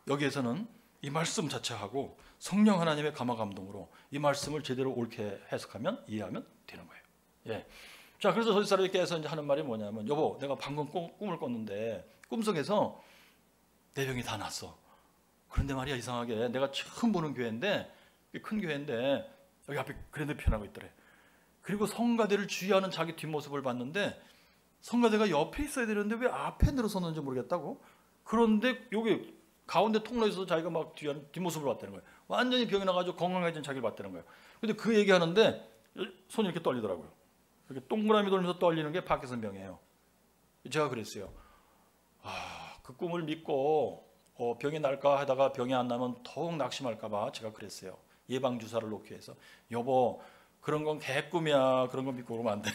여기에서는 이 말씀 자체하고 성령 하나님의 감화 감동으로 이 말씀을 제대로 옳게 해석하면 이해하면 되는 거예요. 자, 그래서 저 사람이 깨서 이제 하는 말이 뭐냐면 여보, 내가 방금 꿈을 꿨는데 꿈속에서 내 병이 다 났어. 그런데 말이야 이상하게 내가 처음 보는 교회인데 큰 교회인데 여기 앞에 그랜드 피아노가 있더래. 그리고 성가대를 주의하는 자기 뒷모습을 봤는데 성가대가 옆에 있어야 되는데 왜 앞에 늘어섰는지 모르겠다고. 그런데 여기 가운데 통로에 있어서 자기가 막 뒷모습을 봤다는 거예요. 완전히 병이 나가지고 건강해진 자기를 봤다는 거예요. 근데 그 얘기하는데 손이 이렇게 떨리더라고요. 이렇게 동그라미 돌면서 떨리는 게 파킨슨병이에요. 제가 그랬어요. 그 꿈을 믿고 병이 날까 하다가 병이 안 나면 더욱 낙심할까 봐 제가 그랬어요. 예방주사를 놓기 위해서. 여보, 그런 건 개꿈이야. 그런 거 믿고 그러면 안 돼.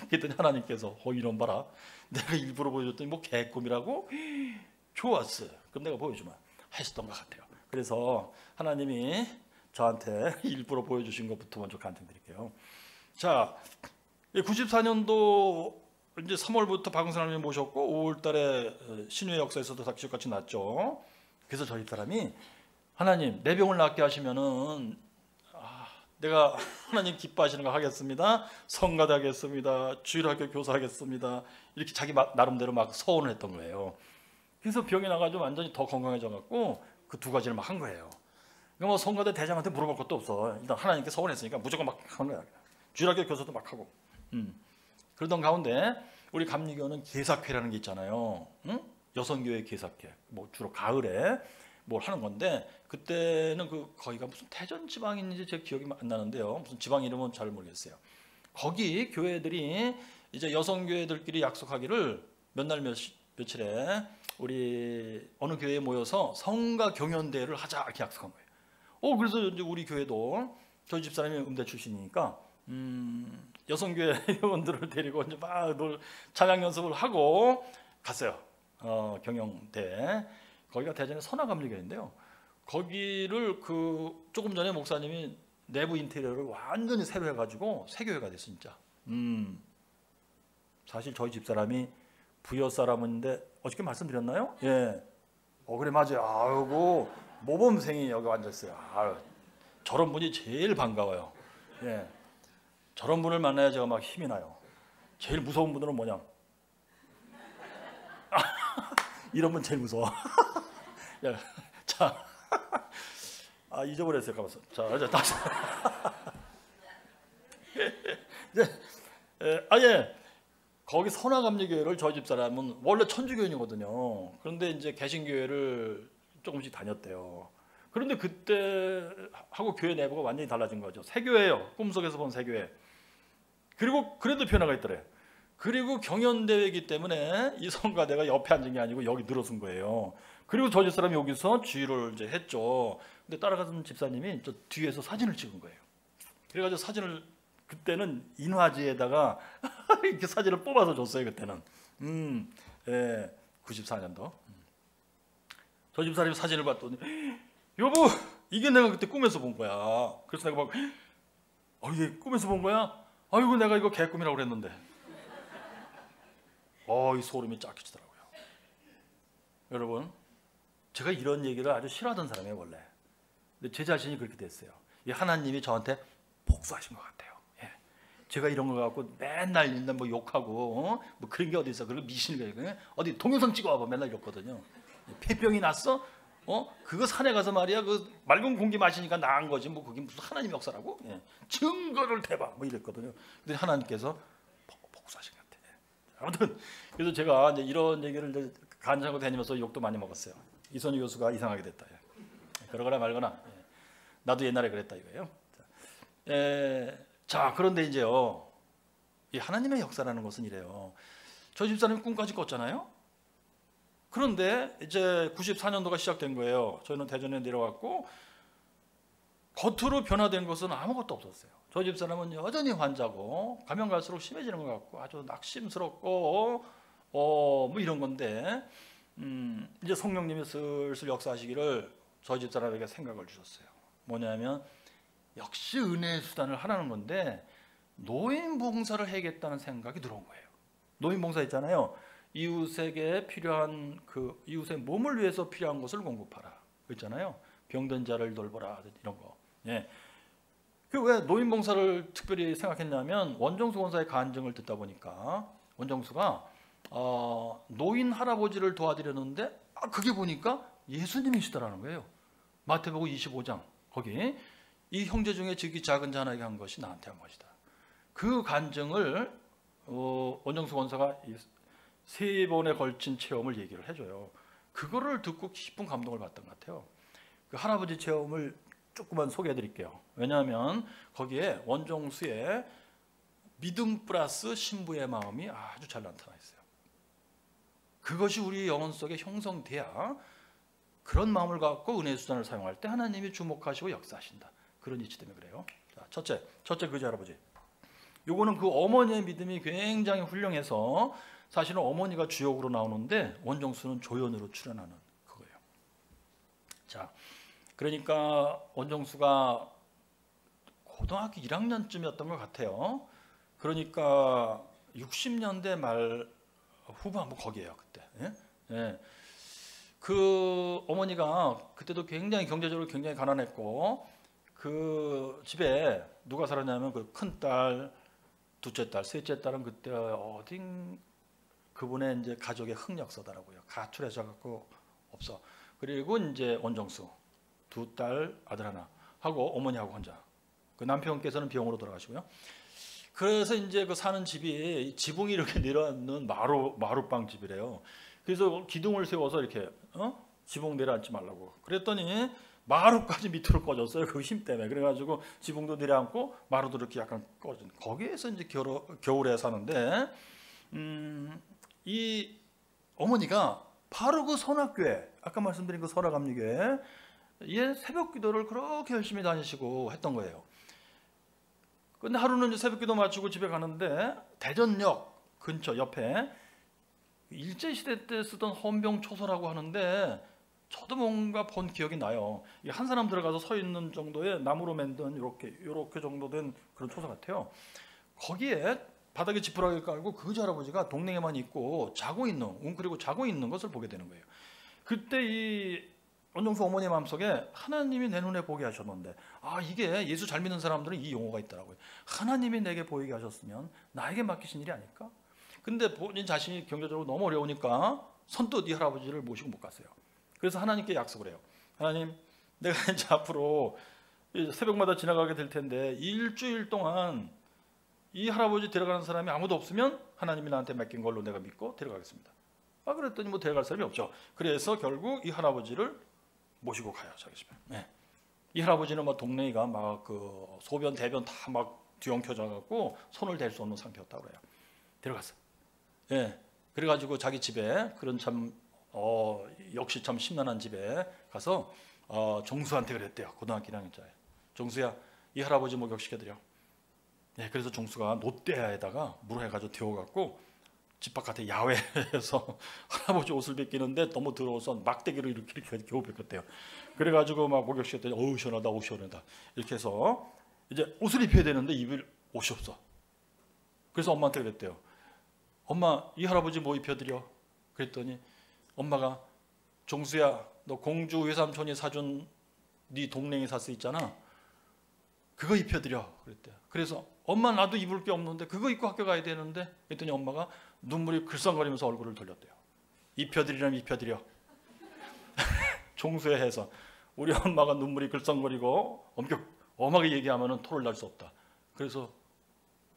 그랬더니 하나님께서 이런 봐라, 내가 일부러 보여줬더니 뭐 개꿈이라고? 좋았어요. 그럼 내가 보여주마 하셨던 것 같아요. 그래서 하나님이 저한테 일부러 보여주신 것부터 먼저 간증드릴게요. 자, 94년도 이제 3월부터 박은선 하나님 모셨고 5월달에 신유의 역사에서도 닥치같이 났죠. 그래서 저희 사람이 하나님 내 병을 낫게 하시면은 내가 하나님 기뻐하시는 거 하겠습니다. 성가대 하겠습니다. 주일학교 교사하겠습니다. 이렇게 자기 나름대로 막 서원을 했던 거예요. 그래서 병이 나가지고 완전히 더 건강해져 갖고 그 두 가지를 막 한 거예요. 그러니까 뭐 성가대 대장한테 물어볼 것도 없어. 일단 하나님께 서원했으니까 무조건 막 하는 거야. 주일학교 교사도 막 하고. 그러던 가운데 우리 감리교는 개사회라는 게 있잖아요. 응? 여성교회 개사회. 뭐 주로 가을에 뭘 하는 건데 그때는 그 거기가 무슨 대전 지방인지 제 기억이 안 나는데요. 무슨 지방 이름은 잘 모르겠어요. 거기 교회들이 이제 여성 교회들끼리 약속하기를 몇 날 며칠에 우리 어느 교회에 모여서 성가 경연대회를 하자 이렇게 약속한 거예요. 그래서 이제 우리 교회도 저희 집사람이 음대 출신이니까 여성 교회 회원들을 데리고 이제 막 찬양 연습을 하고 갔어요. 경영대. 거기가 대전의 선화감리교회인데요. 거기를 그 조금 전에 목사님이 내부 인테리어를 완전히 새로 해가지고 새 교회가 됐어 진짜. 사실 저희 집사람이 부여 사람인데 어저께 말씀드렸나요? 예. 그래 맞아요. 아이고 모범생이 여기 앉았어요. 저런 분이 제일 반가워요. 예. 저런 분을 만나야 제가 막 힘이 나요. 제일 무서운 분들은 뭐냐? 이런 분 제일 무서워. 야, 자, 잊어버렸어요. 가만있어. 자, 이제 다시. 예. 거기 선화감리교회를 저희 집사람은 원래 천주교인이거든요. 그런데 이제 개신교회를 조금씩 다녔대요. 그런데 그때 하고 교회 내부가 완전히 달라진 거죠. 새 교회예요. 꿈속에서 본 새 교회. 그리고 그래도 변화가 있더래. 그리고 경연대회이기 때문에 이 성가대가 옆에 앉은 게 아니고 여기 늘어선 거예요. 그리고 저 집사람이 여기서 주의를 이제 했죠. 근데 따라가던 집사님이 저 뒤에서 사진을 찍은 거예요. 그래가지고 사진을 그때는 인화지에다가 이렇게 사진을 뽑아서 줬어요. 그때는. 예, 94년도. 저 집사람이 사진을 봤더니 여보 이게 내가 그때 꿈에서 본 거야. 그래서 내가 막 이게 꿈에서 본 거야? 아이고 내가 이거 개꿈이라고 그랬는데. 이 소름이 쫙 끼치더라고요. 여러분, 제가 이런 얘기를 아주 싫어하던 사람이에요 원래. 근데 제 자신이 그렇게 됐어요. 하나님이 저한테 복수하신 것 같아요. 예. 제가 이런 거 갖고 맨날 뭐 욕하고 뭐 그런 게 어디 있어? 그리고 미신을 어디 동영상 찍어와봐 맨날 이랬거든요. 폐병이 났어? 그거 산에 가서 말이야 그 맑은 공기 마시니까 나은 거지 뭐 그게 무슨 하나님 역사라고? 예. 증거를 대봐 뭐 이랬거든요. 근데 하나님께서 복수하신 것 같아요. 아무튼 그래서 제가 이제 이런 얘기를 간증하고 다니면서 욕도 많이 먹었어요. 이선희 교수가 이상하게 됐다. 그러거나 말거나. 나도 옛날에 그랬다 이거예요. 자 그런데 이제요. 이 하나님의 역사라는 것은 이래요. 저 집사람이 꿈까지 꿨잖아요. 그런데 이제 94년도가 시작된 거예요. 저희는 대전에 내려왔고 겉으로 변화된 것은 아무것도 없었어요. 저 집사람은 여전히 환자고 가면 갈수록 심해지는 것 같고 아주 낙심스럽고 뭐 이런 건데 이제 성령님이 슬슬 역사하시기를 저희 집사람에게 생각을 주셨어요. 뭐냐면 역시 은혜의 수단을 하라는 건데 노인 봉사를 해야겠다는 생각이 들어온 거예요. 노인 봉사 있잖아요. 이웃에게 필요한 그 이웃의 몸을 위해서 필요한 것을 공급하라. 있잖아요. 병든 자를 돌보라 이런 거. 예. 그 왜 노인 봉사를 특별히 생각했냐면 원정수 권사의 간증을 듣다 보니까 원정수가 노인 할아버지를 도와드렸는데 그게 보니까 예수님이시더라는 거예요. 마태복음 25장 거기 이 형제 중에 지극히 작은 자에게 한 것이 나한테 한 것이다. 그 간증을 원정수 권사가 3번에 걸친 체험을 얘기를 해줘요. 그거를 듣고 깊은 감동을 받던 것 같아요. 그 할아버지 체험을 조금만 소개해 드릴게요. 왜냐하면 거기에 원정수의 믿음 플러스 신부의 마음이 아주 잘 나타나 있어요. 그것이 우리 영혼 속에 형성돼야 그런 마음을 갖고 은혜의 수단을 사용할 때 하나님이 주목하시고 역사하신다. 그런 이치 때문에 그래요. 자, 첫째 그지 할아버지. 요거는 그 어머니의 믿음이 굉장히 훌륭해서 사실은 어머니가 주역으로 나오는데 원정수는 조연으로 출연하는 그거예요. 자, 그러니까 원정수가 고등학교 1학년쯤이었던 것 같아요. 그러니까 60년대 말 후반부 거기에요, 그때. 예? 예. 그 어머니가 그때도 굉장히 경제적으로 굉장히 가난했고 그 집에 누가 살았냐면 그 큰딸, 둘째 딸, 셋째 딸은 그때 어딘 그분의 이제 가족의 흑역사더라고요. 가출해서 갖고 없어. 그리고 이제 원정수 두 딸 아들 하나 하고 어머니하고 혼자. 그 남편께서는 병으로 돌아가시고요. 그래서 이제 그 사는 집이 지붕이 이렇게 내려앉는 마루방 집이래요. 그래서 기둥을 세워서 이렇게 지붕 내려앉지 말라고. 그랬더니 마루까지 밑으로 꺼졌어요. 그 힘 때문에. 그래가지고 지붕도 내려앉고 마루도 이렇게 약간 꺼진. 거기에서 이제 겨울에 사는데 이 어머니가 바로 그 선악교회, 아까 말씀드린 그 선악암리교회 예, 새벽 기도를 그렇게 열심히 다니시고 했던 거예요. 근데 하루는 이제 새벽 기도 마치고 집에 가는데 대전역 근처 옆에 일제시대 때 쓰던 헌병초소라고 하는데 저도 뭔가 본 기억이 나요. 한 사람 들어가서 서 있는 정도의 나무로 만든 이렇게 정도 된 그런 초소 같아요. 거기에 바닥에 지푸라기 깔고 그 할아버지가 동네에만 있고 웅크리고 자고 있는 것을 보게 되는 거예요. 그때 이 원정수 어머니 마음속에 하나님이 내 눈에 보게 하셨는데 이게 예수 잘 믿는 사람들은 이 용어가 있더라고요. 하나님이 내게 보이게 하셨으면 나에게 맡기신 일이 아닐까? 근데 본인 자신이 경제적으로 너무 어려우니까 선뜻 이 할아버지를 모시고 못 갔어요. 그래서 하나님께 약속을 해요. 하나님, 내가 이제 앞으로 새벽마다 지나가게 될 텐데 일주일 동안 이 할아버지 데려가는 사람이 아무도 없으면 하나님이 나한테 맡긴 걸로 내가 믿고 데려가겠습니다. 그랬더니 뭐 데려갈 사람이 없죠. 그래서 결국 이 할아버지를 모시고 가요, 자기 집에. 네. 이 할아버지는 막 동네가 막 그 소변 대변 다 막 뒤엉켜져 갖고 손을 댈 수 없는 상태였다고 그래요. 데려갔어요. 예. 그래가지고 자기 집에 그런 참 역시 참 심란한 집에 가서 종수한테 그랬대요. 고등학교 1학년짜리. 종수야, 이 할아버지 목욕시켜드려. 네, 그래서 종수가 놋대야에다가 물을 해가지고 데워갖고 집 바깥에 야외에서 할아버지 옷을 벗기는데 너무 더러워서 막대기를 이렇게 겨우 벗겼대요. 그래가지고 막 목욕시켰더니 어우 시원하다, 어우 시원하다 이렇게 해서 이제 옷을 입혀야 되는데 입을 옷이 없어. 그래서 엄마한테 그랬대요. 엄마, 이 할아버지 뭐 입혀드려? 그랬더니 엄마가 종수야, 너 공주 외삼촌이 사준 네 동냉이 샀어 있잖아. 그거 입혀드려 그랬대요. 그래서 엄마, 나도 입을 게 없는데 그거 입고 학교 가야 되는데 그랬더니 엄마가 눈물이 글썽거리면서 얼굴을 돌렸대요. 입혀드리려면 입혀드려. 종수에 해서 우리 엄마가 눈물이 글썽거리고 엄하게 얘기하면 토를 날 수 없다. 그래서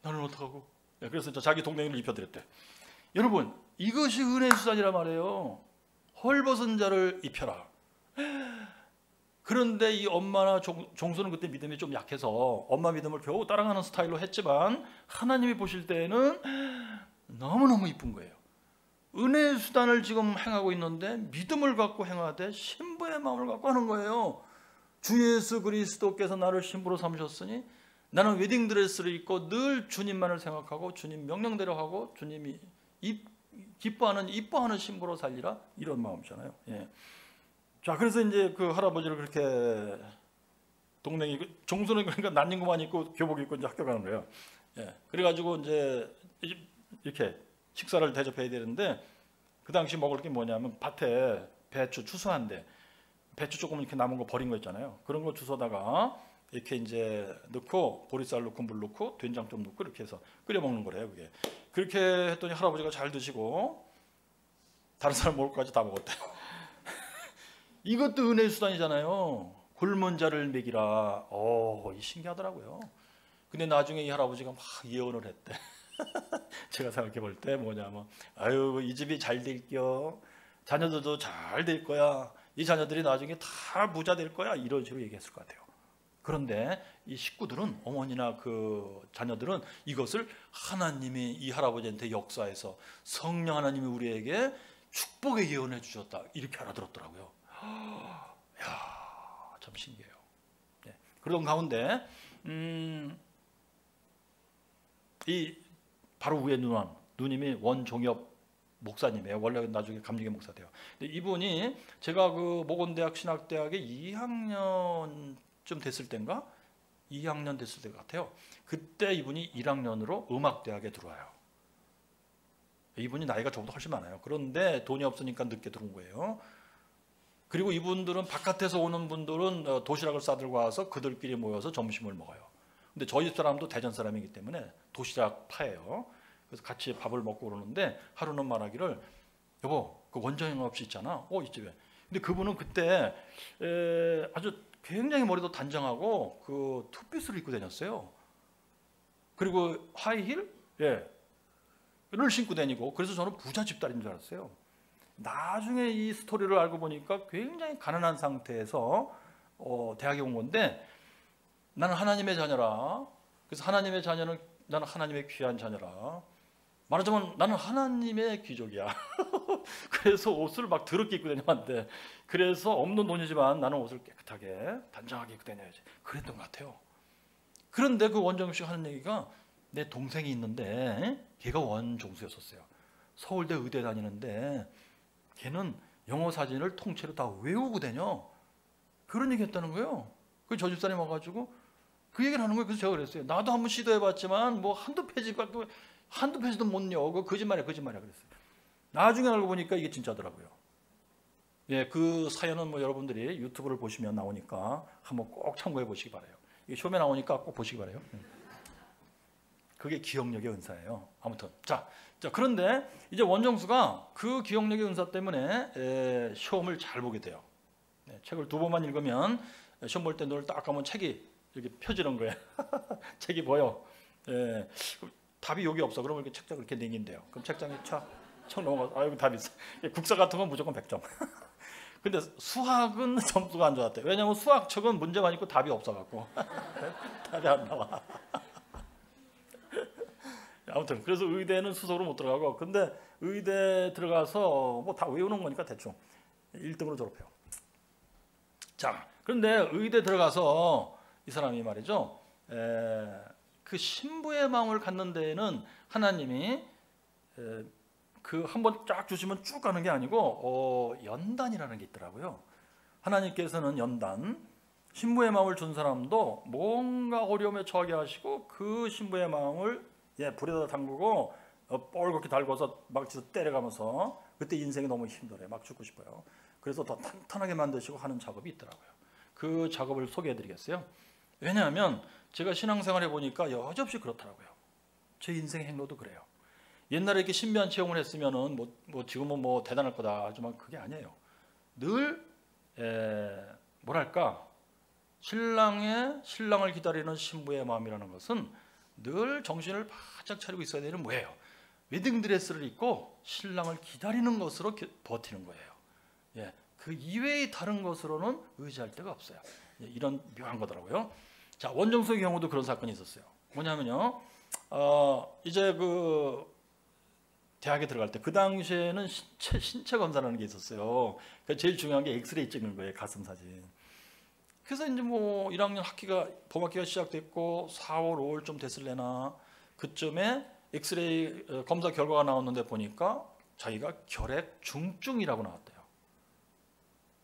나는 어떡하고? 그래서 자기 동생을 입혀드렸대. 여러분, 이것이 은혜의 수단이란 말이에요. 헐벗은 자를 입혀라. 그런데 이 엄마나 종수는 그때 믿음이 좀 약해서 엄마 믿음을 겨우 따라가는 스타일로 했지만 하나님이 보실 때에는 너무너무 이쁜 거예요. 은혜의 수단을 지금 행하고 있는데 믿음을 갖고 행하되 신부의 마음을 갖고 하는 거예요. 주 예수 그리스도께서 나를 신부로 삼으셨으니 나는 웨딩드레스를 입고 늘 주님만을 생각하고 주님 명령대로 하고 주님이 이뻐하는 신부로 살리라, 이런 마음이잖아요. 예. 자, 그래서 이제 그 할아버지를 그렇게 동생이 종수는 그러니까 난닝구만 입고 교복 입고 이제 학교 가는 거예요. 예. 그래가지고 이제 이렇게 식사를 대접해야 되는데 그 당시 먹을 게 뭐냐면 밭에 배추 추수한데 배추 조금 이렇게 남은 거 버린 거 있잖아요. 그런 거 주워다가 이렇게 이제 넣고 보리쌀 넣고 물 넣고 된장 좀 넣고 이렇게 해서 끓여 먹는 거래요. 그게 그렇게 했더니 할아버지가 잘 드시고 다른 사람 먹을 거까지 다 먹었대요. 이것도 은혜의 수단이잖아요. 굶은 자를 먹이라. 이 신기하더라고요. 근데 나중에 이 할아버지가 막 예언을 했대. 제가 생각해 볼 때 뭐냐면 아유, 이 집이 잘 될겨, 자녀들도 잘 될 거야, 이 자녀들이 나중에 다 부자 될 거야, 이런 식으로 얘기했을 것 같아요. 그런데 이 식구들은, 어머니나 그 자녀들은 이것을 하나님이 이 할아버지한테 역사해서 성령 하나님이 우리에게 축복의 예언해 주셨다, 이렇게 알아들었더라고요. 이야, 참 신기해요. 네. 그런 가운데 이 바로 위에 누님이 원종엽 목사님이에요. 원래 나중에 감리교 목사 돼요. 근데 이분이 제가 그 모건대학 신학대학에 2학년쯤 됐을 때인가? 2학년 됐을 때 같아요. 그때 이분이 1학년으로 음악대학에 들어와요. 이분이 나이가 저보다 훨씬 많아요. 그런데 돈이 없으니까 늦게 들어온 거예요. 그리고 이분들은 바깥에서 오는 분들은 도시락을 싸들고 와서 그들끼리 모여서 점심을 먹어요. 근데 저희 사람도 대전 사람이기 때문에 도시락 파예요. 그래서 같이 밥을 먹고 그러는데 하루는 말하기를 여보 그 원정형 없이 있잖아. 이 집에. 근데 그분은 그때 아주 굉장히 머리도 단정하고 그 투피스를 입고 다녔어요. 그리고 하이힐 를 신고 다니고 그래서 저는 부자 집딸인 줄 알았어요. 나중에 이 스토리를 알고 보니까 굉장히 가난한 상태에서 대학에 온 건데 나는 하나님의 자녀라. 그래서 하나님의 자녀는 나는 하나님의 귀한 자녀라. 말하자면 나는 하나님의 귀족이야. 그래서 옷을 막 더럽게 입고 다니면 안 돼. 그래서 없는 돈이지만 나는 옷을 깨끗하게 단정하게 입고 다녀야지. 그랬던 것 같아요. 그런데 그 원정엽 씨가 하는 얘기가 내 동생이 있는데 걔가 원종수였었어요. 서울대 의대 다니는데 걔는 영어 사진을 통째로 다 외우고 다녀. 그런 얘기 했다는 거예요. 그 저 집사람이 와가지고 그 얘기를 하는 거예요. 그래서 제가 그랬어요. 나도 한번 시도해봤지만 뭐 한두 페이지도 못 읽어. 거짓말이야 그랬어요. 나중에 알고 보니까 이게 진짜더라고요. 예, 그 사연은 뭐 여러분들이 유튜브를 보시면 나오니까 한번 꼭 참고해 보시기 바라요. 이게 쇼에 나오니까 꼭 보시기 바라요. 그게 기억력의 은사예요. 아무튼 자 그런데 이제 원정수가 그 기억력의 은사 때문에 시험을 잘 보게 돼요. 책을 2번만 읽으면 시험 볼 때 눈을 딱 감으면 책이 이렇게 펴지는 거예요. 책이 보여. 답이 여기 없어. 그러면 이렇게 책장을 이렇게 내긴대요. 그럼 책장에 촥 넘어가서 여기 답이 있어. 국사 같은 건 무조건 100점. 근데 수학은 점수가 안 좋았대요. 왜냐하면 수학 책은 문제만 있고 답이 없어갖고 답이 안 나와. 아무튼 그래서 의대는 수석으로 못 들어가고 근데 의대 들어가서 뭐 다 외우는 거니까 대충 1등으로 졸업해요. 자 그런데 의대 들어가서 이 사람이 말이죠. 그 신부의 마음을 갖는 데에는 하나님이 그 한번 쫙 주시면 쭉 가는 게 아니고 연단이라는 게 있더라고요. 하나님께서는 연단 신부의 마음을 준 사람도 뭔가 어려움에 처하게 하시고 그 신부의 마음을 불에다 담그고 뻘겋게 달궈서 막 때려가면서 그때 인생이 너무 힘들어요. 막 죽고 싶어요. 그래서 더 탄탄하게 만드시고 하는 작업이 있더라고요. 그 작업을 소개해드리겠어요. 왜냐하면 제가 신앙생활해 보니까 여지없이 그렇더라고요. 제 인생의 행로도 그래요. 옛날에 이렇게 신비한 체험을 했으면은 뭐 지금은 뭐 대단할 거다 하지만 그게 아니에요. 늘 뭐랄까 신랑을 기다리는 신부의 마음이라는 것은 늘 정신을 바짝 차리고 있어야 되는 뭐예요? 웨딩 드레스를 입고 신랑을 기다리는 것으로 버티는 거예요. 그 이외의 다른 것으로는 의지할 데가 없어요. 이런 묘한 거더라고요. 자, 원정수의 경우도 그런 사건이 있었어요. 뭐냐면요, 이제 그 대학에 들어갈 때 그 당시에는 신체 검사라는 게 있었어요. 그러니까 제일 중요한 게 엑스레이 찍는 거예요, 가슴 사진. 그래서 이제 뭐 1학년 봄학기가 시작됐고 4월, 5월쯤 됐을래나 그쯤에 엑스레이 검사 결과가 나왔는데 보니까 자기가 결핵 중증이라고 나왔대요.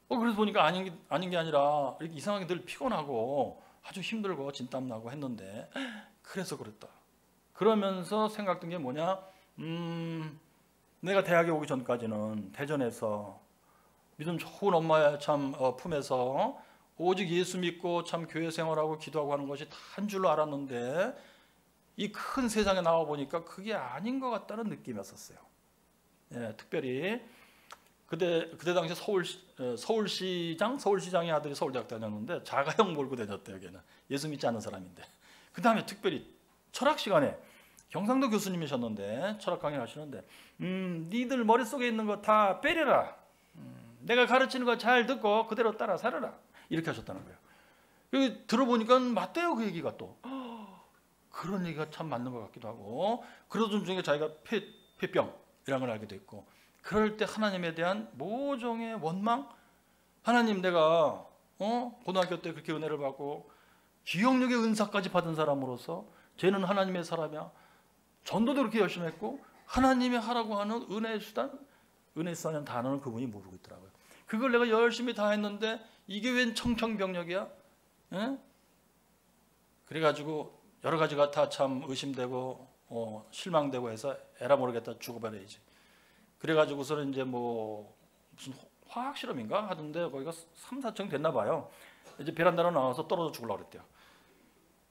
그래서 보니까 아닌 게 아니라 이렇게 이상하게 늘 피곤하고 아주 힘들고 진땀 나고 했는데 그래서 그랬다. 그러면서 생각된 게 뭐냐? 내가 대학에 오기 전까지는 대전에서 믿음 좋은 엄마의 참 품에서 오직 예수 믿고 참 교회 생활하고 기도하고 하는 것이 다인 줄로 알았는데 이 큰 세상에 나와 보니까 그게 아닌 것 같다는 느낌이었어요. 특별히 그때 당시 서울시장의 아들이 서울대학 다녔는데 자가용 몰고 다녔대요. 걔는 예수 믿지 않는 사람인데. 그 다음에 특별히 철학 시간에 경상도 교수님이셨는데 철학 강의 하시는데 니들 머릿속에 있는 거 다 빼려라. 내가 가르치는 거 잘 듣고 그대로 따라 살아라. 이렇게 하셨다는 거예요. 들어보니까 맞대요. 그 얘기가 또. 그런 얘기가 참 맞는 것 같기도 하고 그러던 중에 자기가 폐병이라는 걸 알게 됐고 그럴 때 하나님에 대한 모종의 원망 하나님 내가 고등학교 때 그렇게 은혜를 받고 기억력의 은사까지 받은 사람으로서 쟤는 하나님의 사람이야 전도도 그렇게 열심히 했고 하나님이 하라고 하는 은혜의 수단이라는 단어는 그분이 모르고 있더라고요. 그걸 내가 열심히 다 했는데 이게 웬 청천벽력이야? 예? 그래가지고 여러 가지가 다 참 의심되고 실망되고 해서 에라 모르겠다 죽어버려야지. 그래가지고서는 이제 뭐 무슨 화학 실험인가 하던데 거기가 3, 4층 됐나 봐요. 이제 베란다로 나와서 떨어져 죽으려고 그랬대요.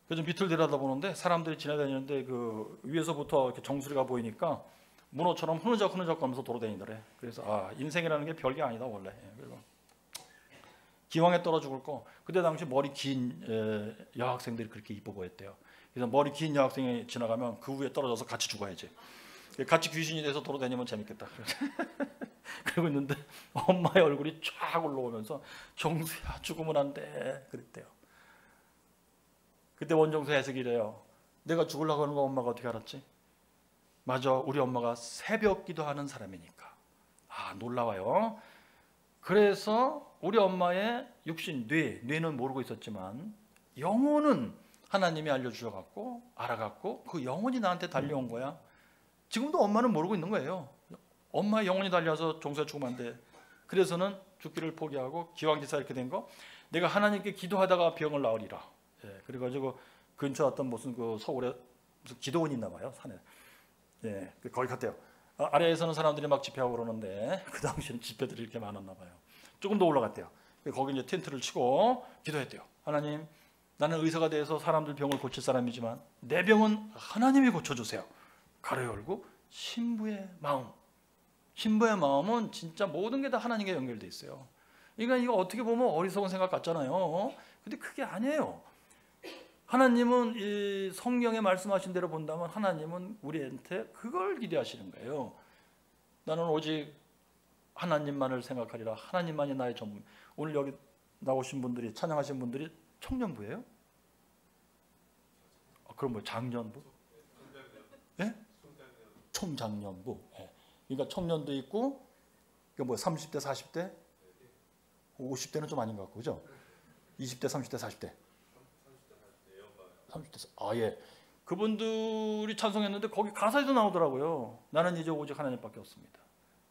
그래서 밑을 내려다보는데 사람들이 지나다니는데 그 위에서부터 이렇게 정수리가 보이니까 문어처럼 흐느적 거면서 돌아다니더래. 그래서 인생이라는 게 별게 아니다 원래. 그래서 기왕에 떨어 죽을 거. 그때 당시 머리 긴 여학생들이 그렇게 이뻐 보였대요. 그래서 머리 긴 여학생이 지나가면 그 위에 떨어져서 같이 죽어야지. 같이 귀신이 돼서 돌아다니면 재밌겠다. 그러고 있는데 엄마의 얼굴이 쫙 올라오면서 정수야 죽으면 안 돼 그랬대요. 그때 원정수 해석이 이래요. 내가 죽으려고 하는 거 엄마가 어떻게 알았지? 맞아, 우리 엄마가 새벽 기도하는 사람이니까. 놀라워요. 그래서 우리 엄마의 육신, 뇌는 모르고 있었지만 영혼은 하나님이 알려주셔갖고 알아갖고 그 영혼이 나한테 달려온 거야. 지금도 엄마는 모르고 있는 거예요. 엄마의 영혼이 달려서 종수야 죽으면 안 돼. 그래서는 죽기를 포기하고 기왕지사 이렇게 된 거, 내가 하나님께 기도하다가 병을 나으리라. 그래가지고 근처 어떤 무슨 그 서울에 무슨 기도원이 있나 봐요, 산에. 거기 갔대요. 아래에서는 사람들이 막 집회하고 그러는데 그 당시에는 집회들이 이렇게 많았나 봐요. 조금 더 올라갔대요. 거기 이제 텐트를 치고 기도했대요. 하나님, 나는 의사가 돼서 사람들 병을 고칠 사람이지만 내 병은 하나님이 고쳐주세요. 가로 열고 신부의 마음은 진짜 모든 게 다 하나님께 연결돼 있어요. 그러니까 이거 어떻게 보면 어리석은 생각 같잖아요. 근데 그게 아니에요. 하나님은 이 성경에 말씀하신 대로 본다면 하나님은 우리한테 그걸 기대하시는 거예요. 나는 오직 하나님만을 생각하리라. 하나님만이 나의 전부. 오늘 여기 나오신 분들이, 찬양하신 분들이 청년부예요? 그럼 뭐 장년부? 예? 총장년부. 그러니까 청년도 있고, 그러니까 뭐 30대, 40대, 50대는 좀 아닌 것 같고, 그죠? 20대, 30대, 40대. 30대, 예. 그분들이 찬송했는데 거기 가사에도 나오더라고요. 나는 이제 오직 하나님밖에 없습니다.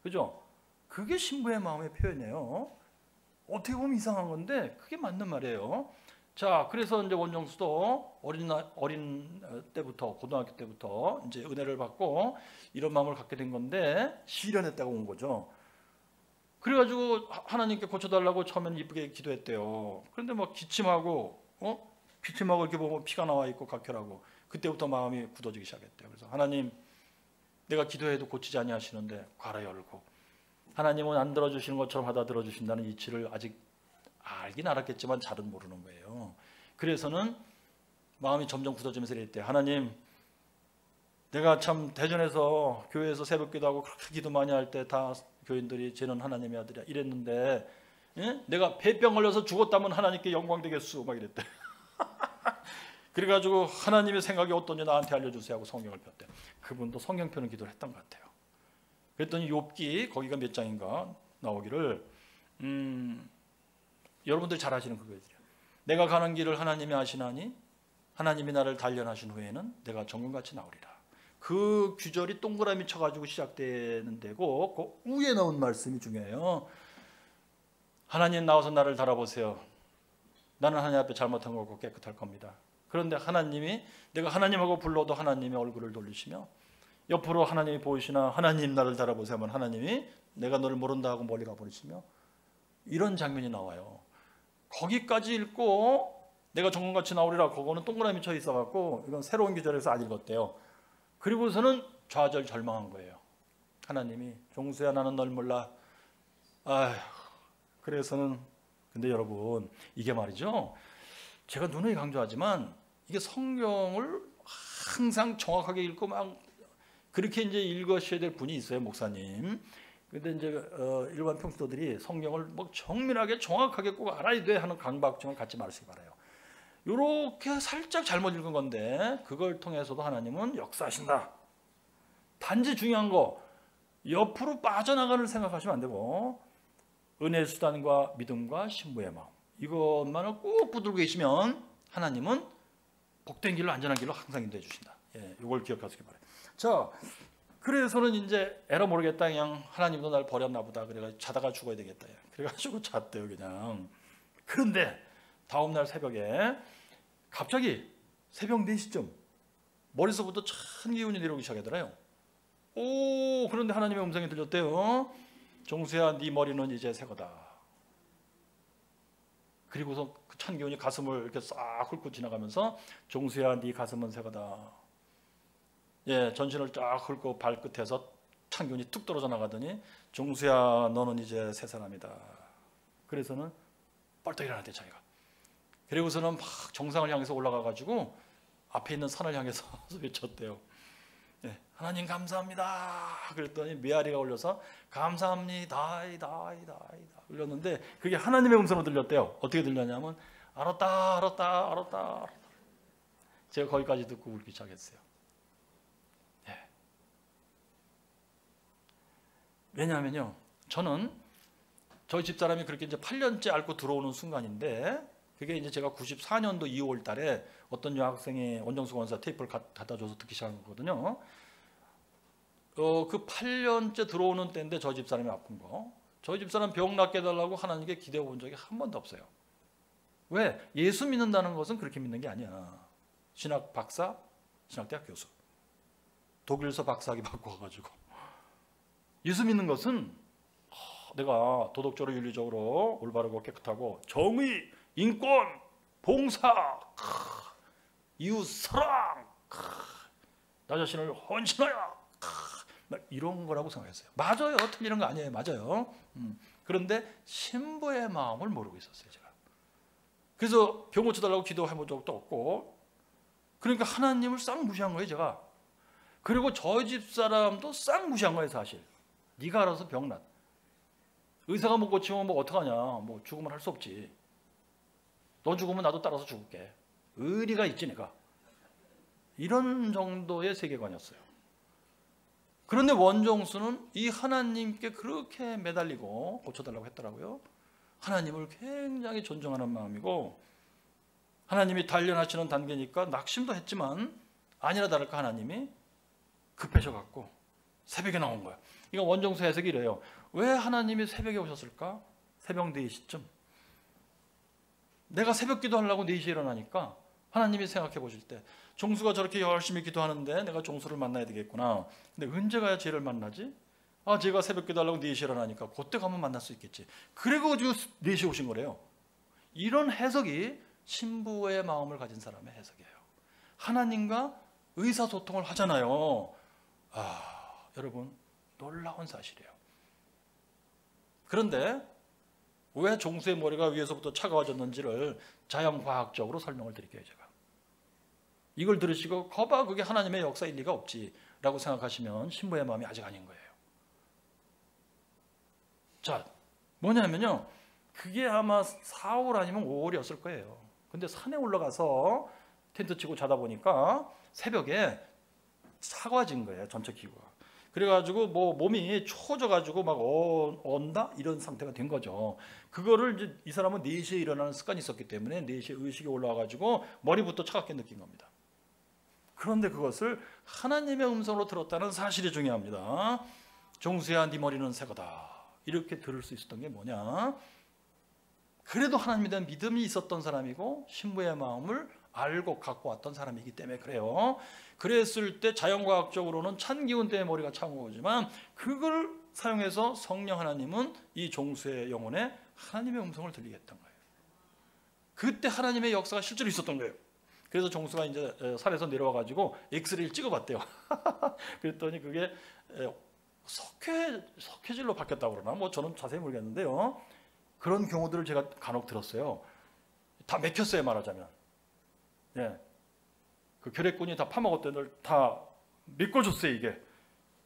그죠? 그게 신부의 마음의 표현이에요. 어떻게 보면 이상한 건데 그게 맞는 말이에요. 자, 그래서 이제 원정수도 어린 때부터, 고등학교 때부터 이제 은혜를 받고 이런 마음을 갖게 된 건데 시련했다가 온 거죠. 그래가지고 하나님께 고쳐달라고 처음에는 이쁘게 기도했대요. 그런데 막 기침하고 이렇게 보면 피가 나와 있고 각혈하고 그때부터 마음이 굳어지기 시작했대요. 그래서 하나님, 내가 기도해도 고치지 아니하시는데 괄호 열고, 하나님은 안 들어주시는 것처럼 하다 들어주신다는 이치를 아직 알긴 알았겠지만 잘은 모르는 거예요. 그래서는 마음이 점점 굳어지면서 이랬대요. 하나님, 내가 참 대전에서 교회에서 새벽기도하고 그렇게 기도 많이 할 때 다 교인들이 쟤는 하나님의 아들이야 이랬는데, 내가 폐병 걸려서 죽었다면 하나님께 영광 되겠수 막 이랬대. 그래가지고 하나님의 생각이 어떤지 나한테 알려주세요 하고 성경을 폈대. 그분도 성경 펴는 기도를 했던 것 같아요. 그랬더니 욥기 거기가 몇 장인가 나오기를 여러분들이 잘 아시는 그거예요. 내가 가는 길을 하나님이 아시나니 하나님이 나를 단련하신 후에는 내가 정금같이 나오리라. 그 규절이 동그라미 쳐가지고 시작되는 데고 그 위에 나온 말씀이 중요해요. 하나님 나와서 나를 달아보세요. 나는 하나님 앞에 잘못한 거 없고 깨끗할 겁니다. 그런데 하나님이, 내가 하나님하고 불러도 하나님의 얼굴을 돌리시며 옆으로 하나님이 보이시나 하나님 나를 달아보세요 하면 하나님이 내가 너를 모른다 하고 멀리 가버리시며 이런 장면이 나와요. 거기까지 읽고 내가 정금같이 나오리라 그거는 동그라미 쳐 있어갖고 이건 새로운 규절에서 안 읽었대요. 그리고서는 좌절 절망한 거예요. 하나님이 종수야 나는 널 몰라. 그래서는 근데 여러분 이게 말이죠. 제가 누누이 강조하지만 이게 성경을 항상 정확하게 읽고 막 그렇게 이제 읽으셔야 될 분이 있어요, 목사님. 근데 이제 일반 평신도들이 성경을 뭐 정밀하게 정확하게 꼭 알아야 돼 하는 강박증을 갖지 마시기 바라요. 이렇게 살짝 잘못 읽은 건데 그걸 통해서도 하나님은 역사하신다. 단지 중요한 거 옆으로 빠져나가는 생각하시면 안 되고 은혜의 수단과 믿음과 신부의 마음 이것만을 꼭 붙들고 계시면 하나님은 복된 길로 안전한 길로 항상 인도해 주신다. 이걸 기억하시기 바랍니다. 자, 그래서는 이제 에라 모르겠다. 그냥 하나님도 날 버렸나 보다. 그래가지고 자다가 죽어야 되겠다. 그래가지고 잤대요, 그냥. 그런데 다음날 새벽에 갑자기 새벽 4시쯤 머리서부터 찬 기운이 내려오기 시작하더래요. 오, 그런데 하나님의 음성이 들렸대요. 종수야, 네 머리는 이제 새 거다. 그리고서 그 찬 기운이 가슴을 이렇게 싹 훑고 지나가면서 종수야, 네 가슴은 새 거다. 예, 전신을 쫙 훑고 발끝에서 찬 기운이 툭 떨어져 나가더니 종수야, 너는 이제 새 사람이다. 그래서는 벌떡 일어났대, 자기가. 그리고서는 막 정상을 향해서 올라가 가지고 앞에 있는 산을 향해서 외쳤대요. 예, 하나님 감사합니다. 그랬더니 메아리가 올려서 감사합니다. 이다 울렸는데 그게 하나님의 음성으로 들렸대요. 어떻게 들렸냐면 알았다. 제가 거기까지 듣고 울기 시작했어요. 예. 왜냐하면요, 저는 저희 집사람이 그렇게 이제 8년째 앓고 들어오는 순간인데, 그게 이제 제가 94년도 2월 달에 어떤 여학생이 원정수 권사 테이프를 갖다 줘서 듣기 시작한 거거든요. 그 8년째 들어오는 때인데 저희 집사람이 아픈 거. 저희 집사람 병 낫게 해달라고 하나님께 기대해 본 적이 한 번도 없어요. 왜? 예수 믿는다는 것은 그렇게 믿는 게 아니야. 신학 박사, 신학대학 교수, 독일서 박사학위 받고 와가지고. 예수 믿는 것은 내가 도덕적으로 윤리적으로 올바르고 깨끗하고 정의, 인권, 봉사, 이웃 사랑, 나 자신을 헌신하여, 이런 거라고 생각했어요. 맞아요. 틀리는 거 아니에요. 맞아요. 그런데 신부의 마음을 모르고 있었어요, 제가. 그래서 병 고쳐달라고 기도해본 적도 없고, 그러니까 하나님을 싹 무시한 거예요, 제가. 그리고 저희 집 사람도 싹 무시한 거예요, 사실. 네가 알아서 병 낫. 의사가 못 고치면 뭐 어떡하냐. 뭐 죽으면 할 수 없지. 너 죽으면 나도 따라서 죽을게. 의리가 있지, 내가. 이런 정도의 세계관이었어요. 그런데 원정수는 이 하나님께 그렇게 매달리고 고쳐달라고 했더라고요. 하나님을 굉장히 존중하는 마음이고, 하나님이 단련하시는 단계니까 낙심도 했지만 아니라 다를까 하나님이 급해져갖고 새벽에 나온 거야. 이거 원정수 해석이 이래요. 왜 하나님이 새벽에 오셨을까? 새벽 4시쯤. 내가 새벽 기도하려고 4시에 일어나니까 하나님이 생각해 보실 때, 종수가 저렇게 열심히 기도하는데 내가 종수를 만나야 되겠구나. 근데 언제 가야 쟤를 만나지? 제가 새벽 기도하려고 4시에 일어나니까 그때 가면 만날 수 있겠지. 그리고 4시에 오신 거래요. 이런 해석이 신부의 마음을 가진 사람의 해석이에요. 하나님과 의사소통을 하잖아요. 여러분, 놀라운 사실이에요. 그런데 왜 종수의 머리가 위에서부터 차가워졌는지를 자연과학적으로 설명을 드릴게요, 제가. 이걸 들으시고 거봐, 그게 하나님의 역사일 리가 없지 라고 생각하시면 신부의 마음이 아직 아닌 거예요. 자, 뭐냐면요, 그게 아마 4월 아니면 5월이었을 거예요. 근데 산에 올라가서 텐트 치고 자다 보니까 새벽에 사과진 거예요, 전체 기구가. 그래가지고 뭐 몸이 초져가지고 막 언다 이런 상태가 된 거죠. 그거를 이제 이 사람은 4시에 일어나는 습관이 있었기 때문에 4시에 의식이 올라와가지고 머리부터 차갑게 느낀 겁니다. 그런데 그것을 하나님의 음성으로 들었다는 사실이 중요합니다. 종수야, 네 머리는 새 거다. 이렇게 들을 수 있었던 게 뭐냐? 그래도 하나님에 대한 믿음이 있었던 사람이고 신부의 마음을 알고 갖고 왔던 사람이기 때문에 그래요. 그랬을 때 자연과학적으로는 찬 기운 때문에 머리가 차온 거지만, 그걸 사용해서 성령 하나님은 이 종수의 영혼에 하나님의 음성을 들리게 했던 거예요. 그때 하나님의 역사가 실제로 있었던 거예요. 그래서 종수가 이제 산에서 내려와 가지고 엑스레이를 찍어봤대요. 그랬더니 그게 석회질로 바뀌었다고 그러나 뭐 저는 자세히 모르겠는데요. 그런 경우들을 제가 간혹 들었어요. 다 맥혔어요, 말하자면. 예, 그 결핵군이 다 파먹었던 걸 다 메꿔줬어요, 이게.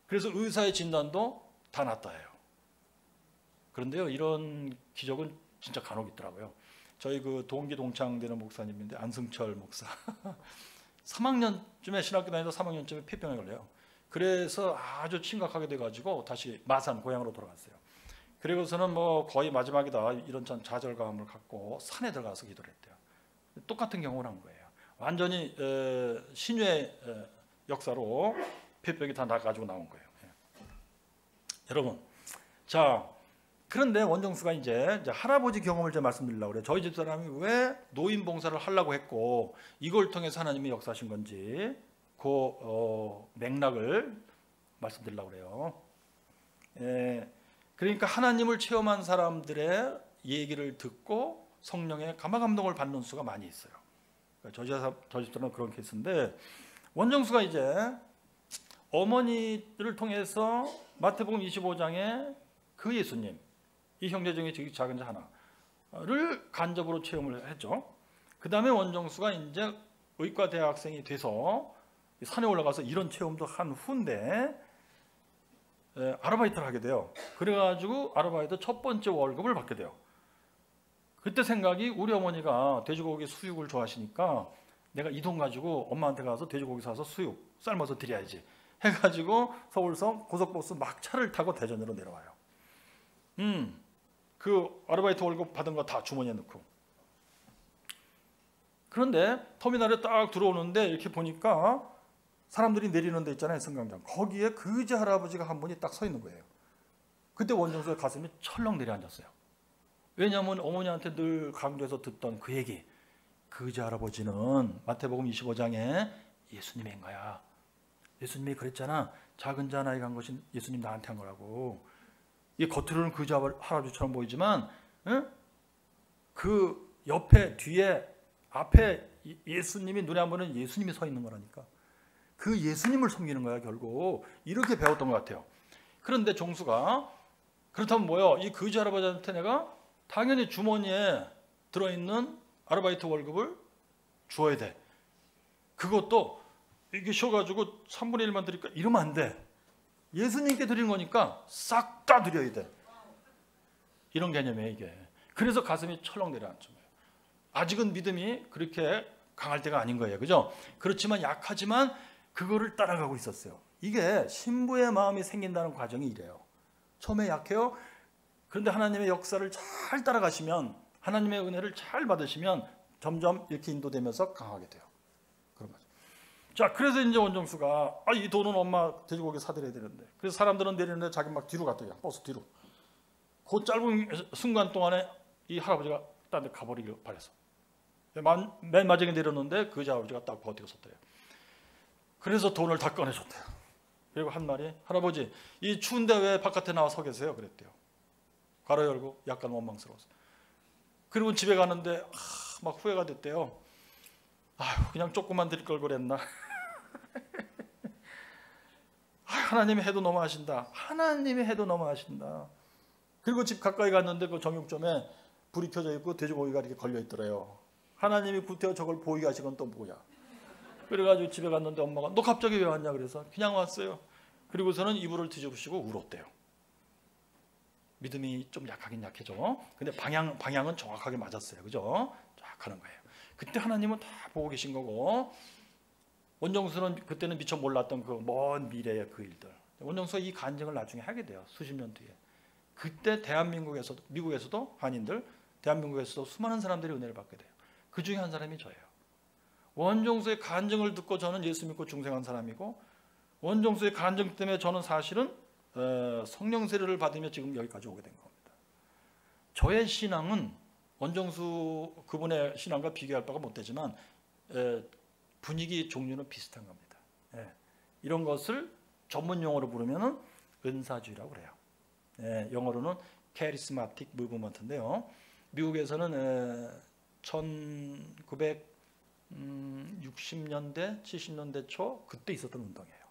그래서 의사의 진단도 다 낫다 해요. 그런데요, 이런 기적은 진짜 간혹 있더라고요. 저희 그 동기 동창되는 목사님인데 안승철 목사 3학년쯤에 신학교 다니다 3학년쯤에 폐병에 걸려요. 그래서 아주 심각하게 돼가지고 다시 마산 고향으로 돌아갔어요. 그리고서는 뭐 거의 마지막이다 이런 좌절감을 갖고 산에 들어가서 기도를 했대요. 똑같은 경험을 한 거예요. 완전히 신유의 역사로 폐벽이 다 가지고 나온 거예요. 여러분, 자 그런데 원정수가 이제 할아버지 경험을 제가 말씀드리려고 그래요. 저희 집사람이 왜 노인 봉사를 하려고 했고 이걸 통해서 하나님이 역사하신 건지 그 맥락을 말씀드리려고 그래요. 그러니까 하나님을 체험한 사람들의 얘기를 듣고 성령의 감화감동을 받는 수가 많이 있어요. 저희 집사람은 그런 케이스인데, 원정수가 이제 어머니를 통해서 마태복음 25장에 그 예수님, 이 형제 중에 작은 자 하나를 간접으로 체험을 했죠. 그 다음에 원정수가 이제 의과 대학생이 돼서 산에 올라가서 이런 체험도 한 후인데 아르바이트를 하게 돼요. 그래가지고 아르바이트 첫 번째 월급을 받게 돼요. 그때 생각이, 우리 어머니가 돼지고기 수육을 좋아하시니까 내가 이 돈 가지고 엄마한테 가서 돼지고기 사서 수육 삶아서 드려야지 해가지고 서울서 고속버스 막 차를 타고 대전으로 내려와요. 그 아르바이트 월급 받은 거 다 주머니에 넣고. 그런데 터미널에 딱 들어오는데 이렇게 보니까 사람들이 내리는 데 있잖아요, 승강장. 거기에 그지 할아버지가 한 분이 딱 서 있는 거예요. 그때 원정수의 가슴이 철렁 내려앉았어요. 왜냐하면 어머니한테 늘 강조해서 듣던 그 얘기, 그지 할아버지는 마태복음 25장에 예수님인 거야. 예수님이 그랬잖아. 작은 자 나이가 한 것이 예수님 나한테 한 거라고. 이 겉으로는 그지 할아버지처럼 보이지만 그 옆에, 뒤에, 앞에 예수님이, 눈에 안 보이는 예수님이 서 있는 거라니까. 그 예수님을 섬기는 거야 결국. 이렇게 배웠던 것 같아요. 그런데 종수가, 그렇다면 뭐요? 이 그지 할아버지한테 내가 당연히 주머니에 들어있는 아르바이트 월급을 주어야 돼. 그것도 이게 쉬어가지고 3분의 1만 드릴까? 이러면 안 돼. 예수님께 드리는 거니까 싹 다 드려야 돼. 이런 개념이에요 이게. 그래서 가슴이 철렁 내려앉은 거예요. 아직은 믿음이 그렇게 강할 때가 아닌 거예요. 그죠? 그렇지만 약하지만 그거를 따라가고 있었어요. 이게 신부의 마음이 생긴다는 과정이 이래요. 처음에 약해요. 그런데 하나님의 역사를 잘 따라가시면, 하나님의 은혜를 잘 받으시면 점점 이렇게 인도되면서 강하게 돼요. 그런 거죠. 자, 그래서 이제 원정수가 이 돈은 엄마 돼지고기 사드려야 되는데, 그래서 사람들은 내리는데 자기 막 뒤로 갔대요. 버스 뒤로. 그 짧은 순간 동안에 이 할아버지가 딴 데 가버리길 바랬어. 맨 마지막에 내렸는데 그 아버지가 딱 버티고 섰대요. 그래서 돈을 다 꺼내줬대요. 그리고 한 말이, 할아버지 이 추운데 왜 바깥에 나와 서 계세요? 그랬대요. 가로 열고 약간 원망스러워서. 그리고 집에 가는데 막 후회가 됐대요. 아유, 그냥 조금만 드릴 걸 그랬나. 하나님이 해도 너무하신다. 하나님이 해도 너무하신다. 그리고 집 가까이 갔는데 그 정육점에 불이 켜져 있고 돼지고기가 이렇게 걸려 있더래요. 하나님이 구태여 저걸 보이게 하신 건 또 뭐야. 그래가지고 집에 갔는데 엄마가 너 갑자기 왜 왔냐 그래서 그냥 왔어요. 그리고서는 이불을 뒤집으시고 울었대요. 믿음이 좀 약하긴 약해져. 근데 방향은 정확하게 맞았어요. 그죠? 쫙 가는 거예요. 그때 하나님은 다 보고 계신 거고, 원정수는 그때는 미처 몰랐던 그 먼 미래의 그 일들. 원정수가 이 간증을 나중에 하게 돼요. 수십 년 뒤에. 그때 대한민국에서도, 미국에서도 한인들, 대한민국에서도 수많은 사람들이 은혜를 받게 돼요. 그 중에 한 사람이 저예요. 원정수의 간증을 듣고 저는 예수 믿고 중생한 사람이고, 원정수의 간증 때문에 저는 사실은 성령 세례를 받으며 지금 여기까지 오게 된 겁니다. 저의 신앙은 원정수 그분의 신앙과 비교할 바가 못 되지만 분위기 종류는 비슷한 겁니다. 이런 것을 전문 용어로 부르면 은사주의라고 그래요. 영어로는 charismatic movement인데요. 미국에서는 1960년대, 70년대 초 그때 있었던 운동이에요.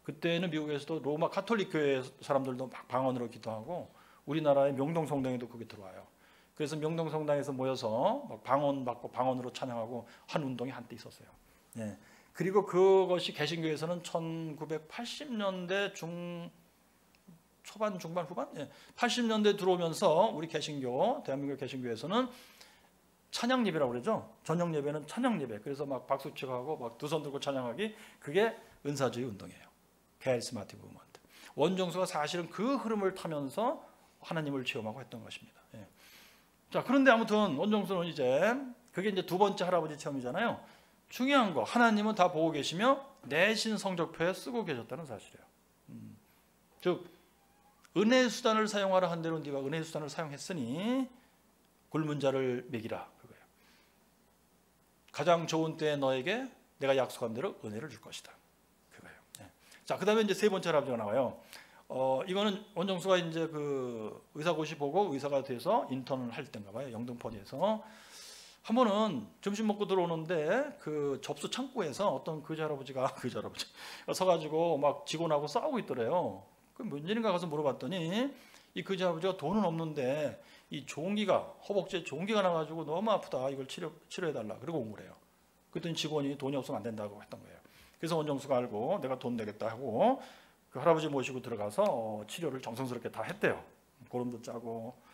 그때는 미국에서도 로마 가톨릭 교회 사람들도 막 방언으로 기도하고, 우리나라의 명동성당에도 그게 들어와요. 그래서 명동성당에서 모여서 막 방언 받고 방언으로 찬양하고 한 운동이 한때 있었어요. 그리고 그것이 개신교에서는 1980년대 초반, 중반, 후반? 80년대 들어오면서 우리 개신교, 대한민국 개신교에서는 찬양 예배라고 그러죠. 저녁 예배는 찬양 예배. 그래서 막 박수 치고 하고 막 두 손 들고 찬양하기, 그게 은사주의 운동이에요. 카리스마틱 무브먼트. 원정수가 사실은 그 흐름을 타면서 하나님을 체험하고 했던 것입니다. 자, 그런데 아무튼 원정수는 이제 그게 이제 두 번째 할아버지 체험이잖아요. 중요한 거 하나님은 다 보고 계시며 내신 성적표에 쓰고 계셨다는 사실이에요. 즉 은혜의 수단을 사용하라 한 대로 네가 은혜의 수단을 사용했으니 굶은 자를 먹이라 그거예요. 가장 좋은 때에 너에게 내가 약속한 대로 은혜를 줄 것이다 그거예요. 네. 자, 그다음에 이제 세 번째 할아버지가 나와요. 이거는 원정수가 이제 그 의사고시 보고 의사가 돼서 인턴을 할 때인가 봐요. 영등포에서 한 번은 점심 먹고 들어오는데 그 접수 창구에서 어떤 그지 할아버지가 서가지고 막 직원하고 싸우고 있더래요. 그 뭔 일인가 가서 물어봤더니 이 그지 할아버지가 돈은 없는데 이 종기가 허벅지에 종기가 나가지고 너무 아프다. 이걸 치료해달라. 그러고 온 거래요. 그랬더니 직원이 돈이 없으면 안 된다고 했던 거예요. 그래서 원정수가 알고 내가 돈 내겠다 하고 그 할아버지 모시고 들어가서 치료를 정성스럽게 다 했대요. 고름도 짜고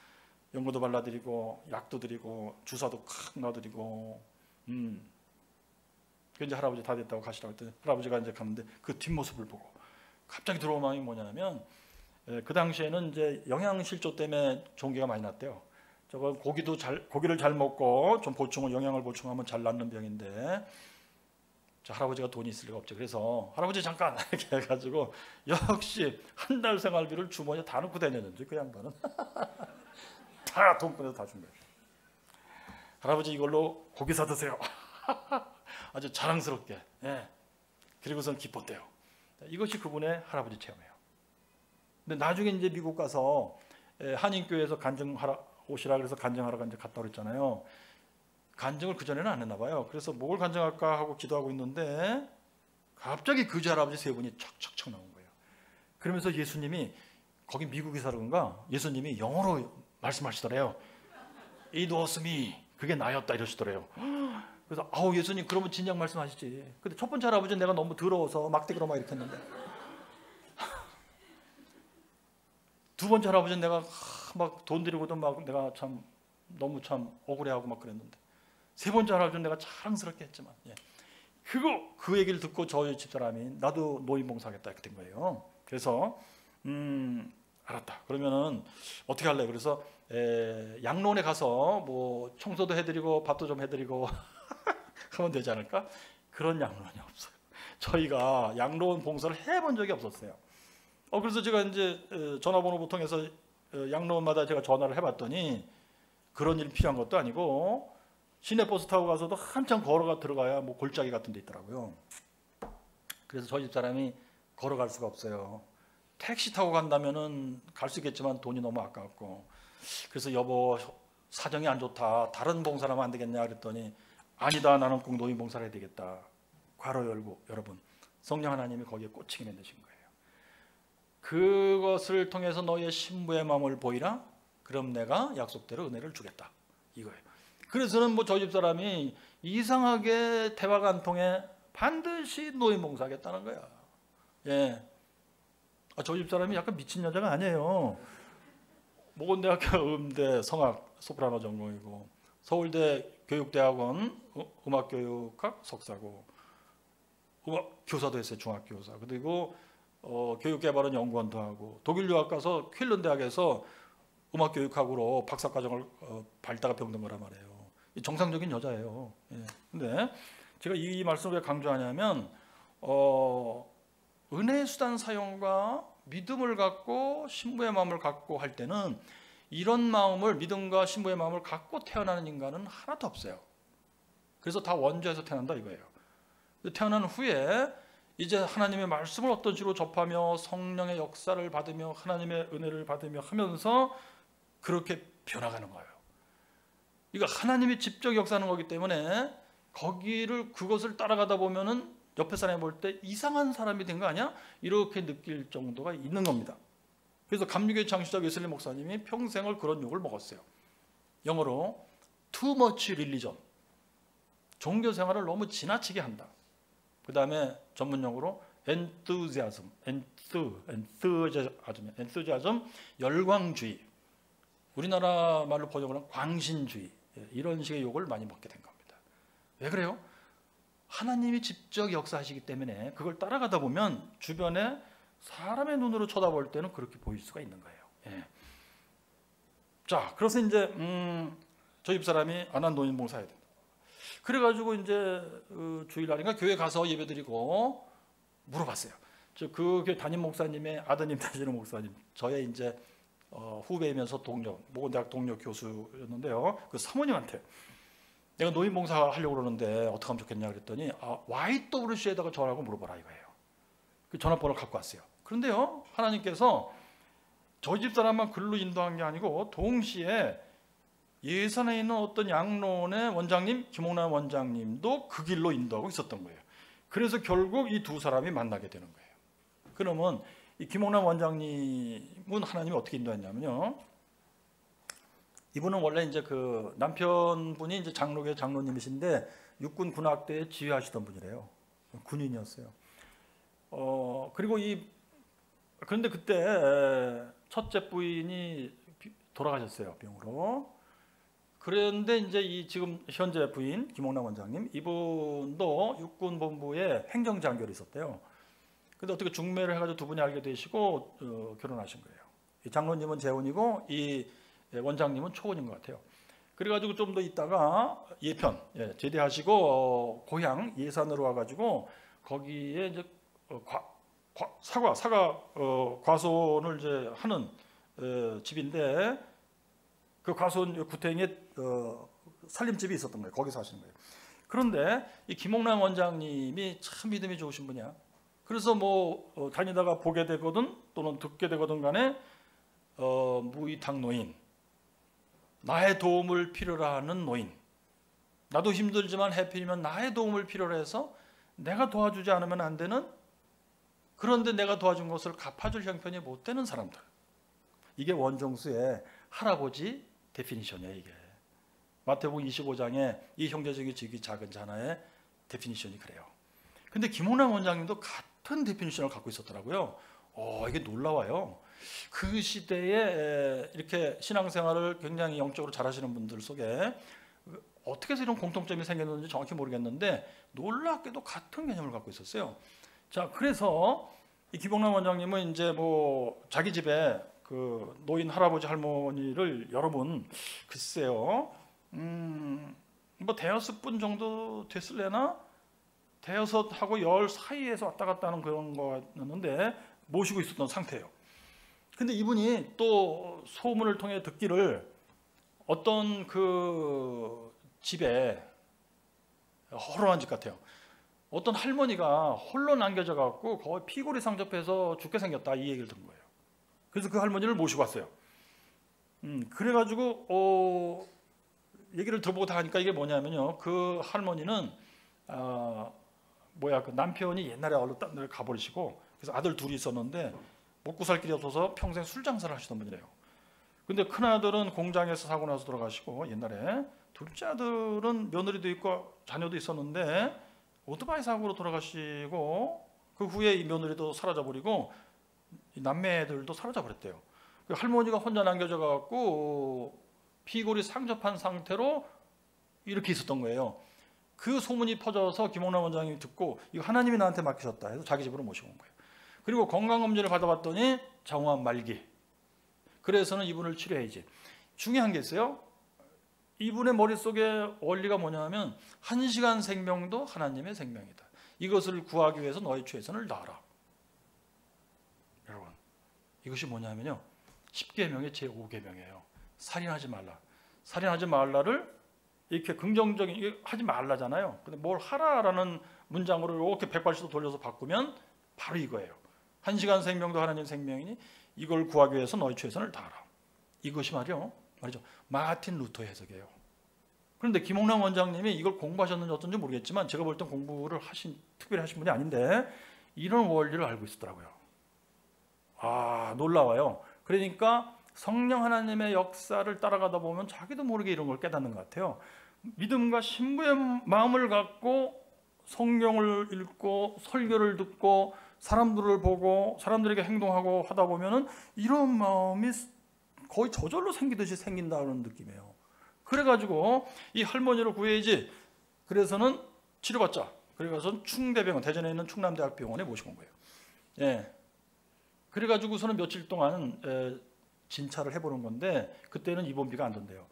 연고도 발라드리고 약도 드리고 주사도 칵 놔드리고 그 이제 할아버지 다 됐다고 가시라고 했더니 할아버지가 이제 갔는데 그 뒷모습을 보고 갑자기 들어온 마음이 뭐냐면 그 당시에는 이제 영양실조 때문에 종기가 많이 났대요. 저거 고기를 잘 먹고 좀 영양을 보충하면 잘 낫는 병인데 저 할아버지가 돈이 있을 리가 없죠. 그래서 할아버지 잠깐 이렇게 해가지고 역시 한 달 생활비를 주머니에 다 넣고 다녔는지 그 양반은 다 돈 꺼내서 다 준 거예요. 할아버지 이걸로 고기 사 드세요. 아주 자랑스럽게. 예. 그리고선 기뻤대요. 이것이 그분의 할아버지 체험이에요. 근데 나중에 이제 미국 가서 한인교회에서 간증하라 오시라 그래서 간증하러 이제 갔다 그랬잖아요. 간증을 그 전에는 안 했나 봐요. 그래서 뭘 간증할까 하고 기도하고 있는데 갑자기 그지 할아버지 세 분이 척척척 나온 거예요. 그러면서 예수님이 거기 미국에서 그런가 예수님이 영어로 말씀하시더래요. It was me. 그게 나였다 이러시더래요. 그래서 아우 예수님 그러면 진작 말씀하시지. 근데 첫 번째 할아버지는 내가 너무 더러워서 막대기로 막 이렇게 했는데 두 번째 할아버지는 내가 막 돈 드리고도 막 내가 참 너무 참 억울해하고 막 그랬는데 세 번째 할아버지는 내가 자랑스럽게 했지만 그 얘기를 듣고 저희 집사람이 나도 노인봉사하겠다 이렇게 된 거예요. 그래서 알았다. 그러면은 어떻게 할래? 그래서 양로원에 가서 뭐 청소도 해드리고 밥도 좀 해드리고 하면 되지 않을까? 그런 양로원이 없어요. 저희가 양로원 봉사를 해본 적이 없었어요. 그래서 제가 이제 전화번호 통해서 양로원마다 제가 전화를 해봤더니 그런 일이 필요한 것도 아니고 시내버스 타고 가서도 한참 걸어가 들어가야 뭐 골짜기 같은 데 있더라고요. 그래서 저희 집사람이 걸어갈 수가 없어요. 택시 타고 간다면은 갈 수 있겠지만 돈이 너무 아깝고 그래서 여보 사정이 안 좋다. 다른 봉사를 하면 안 되겠냐 그랬더니 아니다. 나는 꼭 노인 봉사를 해야 되겠다. 괄호 열고 여러분 성령 하나님이 거기에 꽂히게 만드신 거예요. 그것을 통해서 너의 신부의 마음을 보이라. 그럼 내가 약속대로 은혜를 주겠다. 이거예요. 그래서는 뭐 저희 집사람이 이상하게 대화가 안 통해 반드시 노인 봉사하겠다는 거야. 예. 저희 집사람이 약간 미친 여자가 아니에요. 모건대학교 음대 성악 소프라노 전공이고 서울대 교육대학원 음악교육학 석사고 교사도 했어요. 중학교사. 그리고 교육개발원 연구원도 하고 독일 유학 가서 퀼른 대학에서 음악교육학으로 박사과정을 밟다가 병든 거란 말이에요. 정상적인 여자예요. 예. 근데 제가 이 말씀을 왜 강조하냐면 은혜의 수단 사용과 믿음을 갖고 신부의 마음을 갖고 할 때는 이런 마음을 믿음과 신부의 마음을 갖고 태어나는 인간은 하나도 없어요. 그래서 다 원죄에서 태어난다 이거예요. 태어난 후에 이제 하나님의 말씀을 어떤 식으로 접하며 성령의 역사를 받으며 하나님의 은혜를 받으며 하면서 그렇게 변화가는 거예요. 이거 하나님이 직접 역사하는 거기 때문에 그것을 따라가다 보면은 옆에 사람이 볼 때 이상한 사람이 된 거 아니야? 이렇게 느낄 정도가 있는 겁니다. 그래서 감리교회 창시자 웨슬리 목사님이 평생을 그런 욕을 먹었어요. 영어로 too much religion. 종교 생활을 너무 지나치게 한다. 그 다음에 전문용어로 enthusiasm, 열광주의. 우리나라 말로 번역을 하면 광신주의. 이런 식의 욕을 많이 먹게 된 겁니다. 왜 그래요? 하나님이 직접 역사하시기 때문에 그걸 따라가다 보면 주변에 사람의 눈으로 쳐다볼 때는 그렇게 보일 수가 있는 거예요. 예. 자, 그래서 이제 저 집사람이 난 노인 봉사해야 된다. 그래가지고 이제 주일날인가 교회 가서 예배드리고 물어봤어요. 그 교회 담임 목사님의 아드님 되시는 목사님, 저의 이제 후배이면서 동료, 모건대학 동료 교수였는데요. 그 사모님한테 내가 노인봉사 하려고 그러는데 어떻게 하면 좋겠냐 그랬더니 YWC에다가 전화하고 물어봐라 이거예요. 그 전화번호를 갖고 왔어요. 그런데요, 하나님께서 저희 집 사람만 글로 인도한 게 아니고 동시에 예산에 있는 어떤 양론의 원장님, 김홍남 원장님도 그 길로 인도하고 있었던 거예요. 그래서 결국 이 두 사람이 만나게 되는 거예요. 그러면 이 김홍남 원장님은 하나님이 어떻게 인도했냐면요. 이분은 원래 이제 그 남편분이 이제 장로교 장로님이신데 육군 군악대에 지휘하시던 분이래요. 군인이었어요. 그리고 그런데 그때 첫째 부인이 돌아가셨어요, 병으로. 그런데 이제 이 지금 현재 부인 김홍남 원장님, 이분도 육군본부에 행정장교로 있었대요. 근데 어떻게 중매를 해가지고 두 분이 알게 되시고 결혼하신 거예요. 이 장로님은 재혼이고 이 원장님은 초혼인 것 같아요. 그래가지고 좀 더 있다가 예편 제대하시고 고향 예산으로 와가지고 거기에 이제 사과 과손을 이제 하는 집인데 그 과손 구탱에 살림집이 있었던 거예요. 거기서 하시는 거예요. 그런데 이 김홍남 원장님이 참 믿음이 좋으신 분이야. 그래서 다니다가 보게 되거든 또는 듣게 되거든 간에 무위탁 노인, 나의 도움을 필요로 하는 노인, 나도 힘들지만 해필이면 나의 도움을 필요로 해서 내가 도와주지 않으면 안 되는, 그런데 내가 도와준 것을 갚아줄 형편이 못 되는 사람들. 이게 원정수의 할아버지 데피니션이에요. 이게 마태복음 25장에 이 형제적인 지극히 작은 자나의 데피니션이 그래요. 근데 김홍남 원장님도 같은 데피니션을 갖고 있었더라고요. 이게 놀라워요. 그 시대에 이렇게 신앙생활을 굉장히 영적으로 잘하시는 분들 속에 어떻게 해서 이런 공통점이 생겼는지 정확히 모르겠는데 놀랍게도 같은 개념을 갖고 있었어요. 자, 그래서 이 김홍남 원장님은 이제 자기 집에 그 노인 할아버지 할머니를 여러분 글쎄요, 대여섯 분 정도 됐을래나? 대여섯하고 열 사이에서 왔다 갔다 하는 그런 거였는데 모시고 있었던 상태예요. 근데 이분이 또 소문을 통해 듣기를 어떤 그 집에, 허름한 집 같아요, 어떤 할머니가 홀로 남겨져 갖고 거의 피골이 상접해서 죽게 생겼다, 이 얘기를 들은 거예요. 그래서 그 할머니를 모시고 왔어요. 그래가지고 얘기를 들어보고 다 하니까 이게 뭐냐면요, 그 할머니는 그 남편이 옛날에 얼른 딴 데를 가버리시고 그래서 아들 둘이 있었는데 먹고 살 길이 없어서 평생 술 장사를 하시던 분이래요. 근데 큰 아들은 공장에서 사고 나서 돌아가시고 옛날에, 둘째 아들은 며느리도 있고 자녀도 있었는데 오토바이 사고로 돌아가시고 그 후에 이 며느리도 사라져 버리고 남매들도 사라져 버렸대요. 그 할머니가 혼자 남겨져 갖고 피골이 상접한 상태로 이렇게 있었던 거예요. 그 소문이 퍼져서 김홍남 원장님이 듣고 이거 하나님이 나한테 맡기셨다 해서 자기 집으로 모시고 온 거예요. 그리고 건강검진을 받아봤더니 장우암 말기. 그래서는 이분을 치료해야지. 중요한 게 있어요. 이분의 머릿속에 원리가 뭐냐면 1시간 생명도 하나님의 생명이다. 이것을 구하기 위해서 너의 최선을 다하라. 여러분, 이것이 뭐냐면요, 10계명의 제5계명이에요. 살인하지 말라. 살인하지 말라를 이렇게 긍정적인, 하지 말라잖아요. 근데 뭘 하라라는 문장으로 이렇게 180도 돌려서 바꾸면 바로 이거예요. 1시간 생명도 하나님 생명이니 이걸 구하기 위해서 너희 최선을 다하라. 이것이 말이죠. 마틴 루터 해석이에요. 그런데 김홍남 원장님이 이걸 공부하셨는지 어떤지 모르겠지만 제가 볼 땐 공부를 특별히 하신 분이 아닌데 이런 원리를 알고 있었더라고요. 놀라워요. 그러니까 성령 하나님의 역사를 따라가다 보면 자기도 모르게 이런 걸 깨닫는 것 같아요. 믿음과 신부의 마음을 갖고 성경을 읽고 설교를 듣고 사람들을 보고 사람들에게 행동하고 하다 보면은 이런 마음이 거의 저절로 생기듯이 생긴다는 느낌이에요. 그래가지고 이 할머니를 구해야지. 그래서는 치료받자. 그래서 충대병원, 대전에 있는 충남대학병원에 모시고 온 거예요. 예. 그래가지고서는 며칠 동안 진찰을 해보는 건데 그때는 입원비가 안 든대요.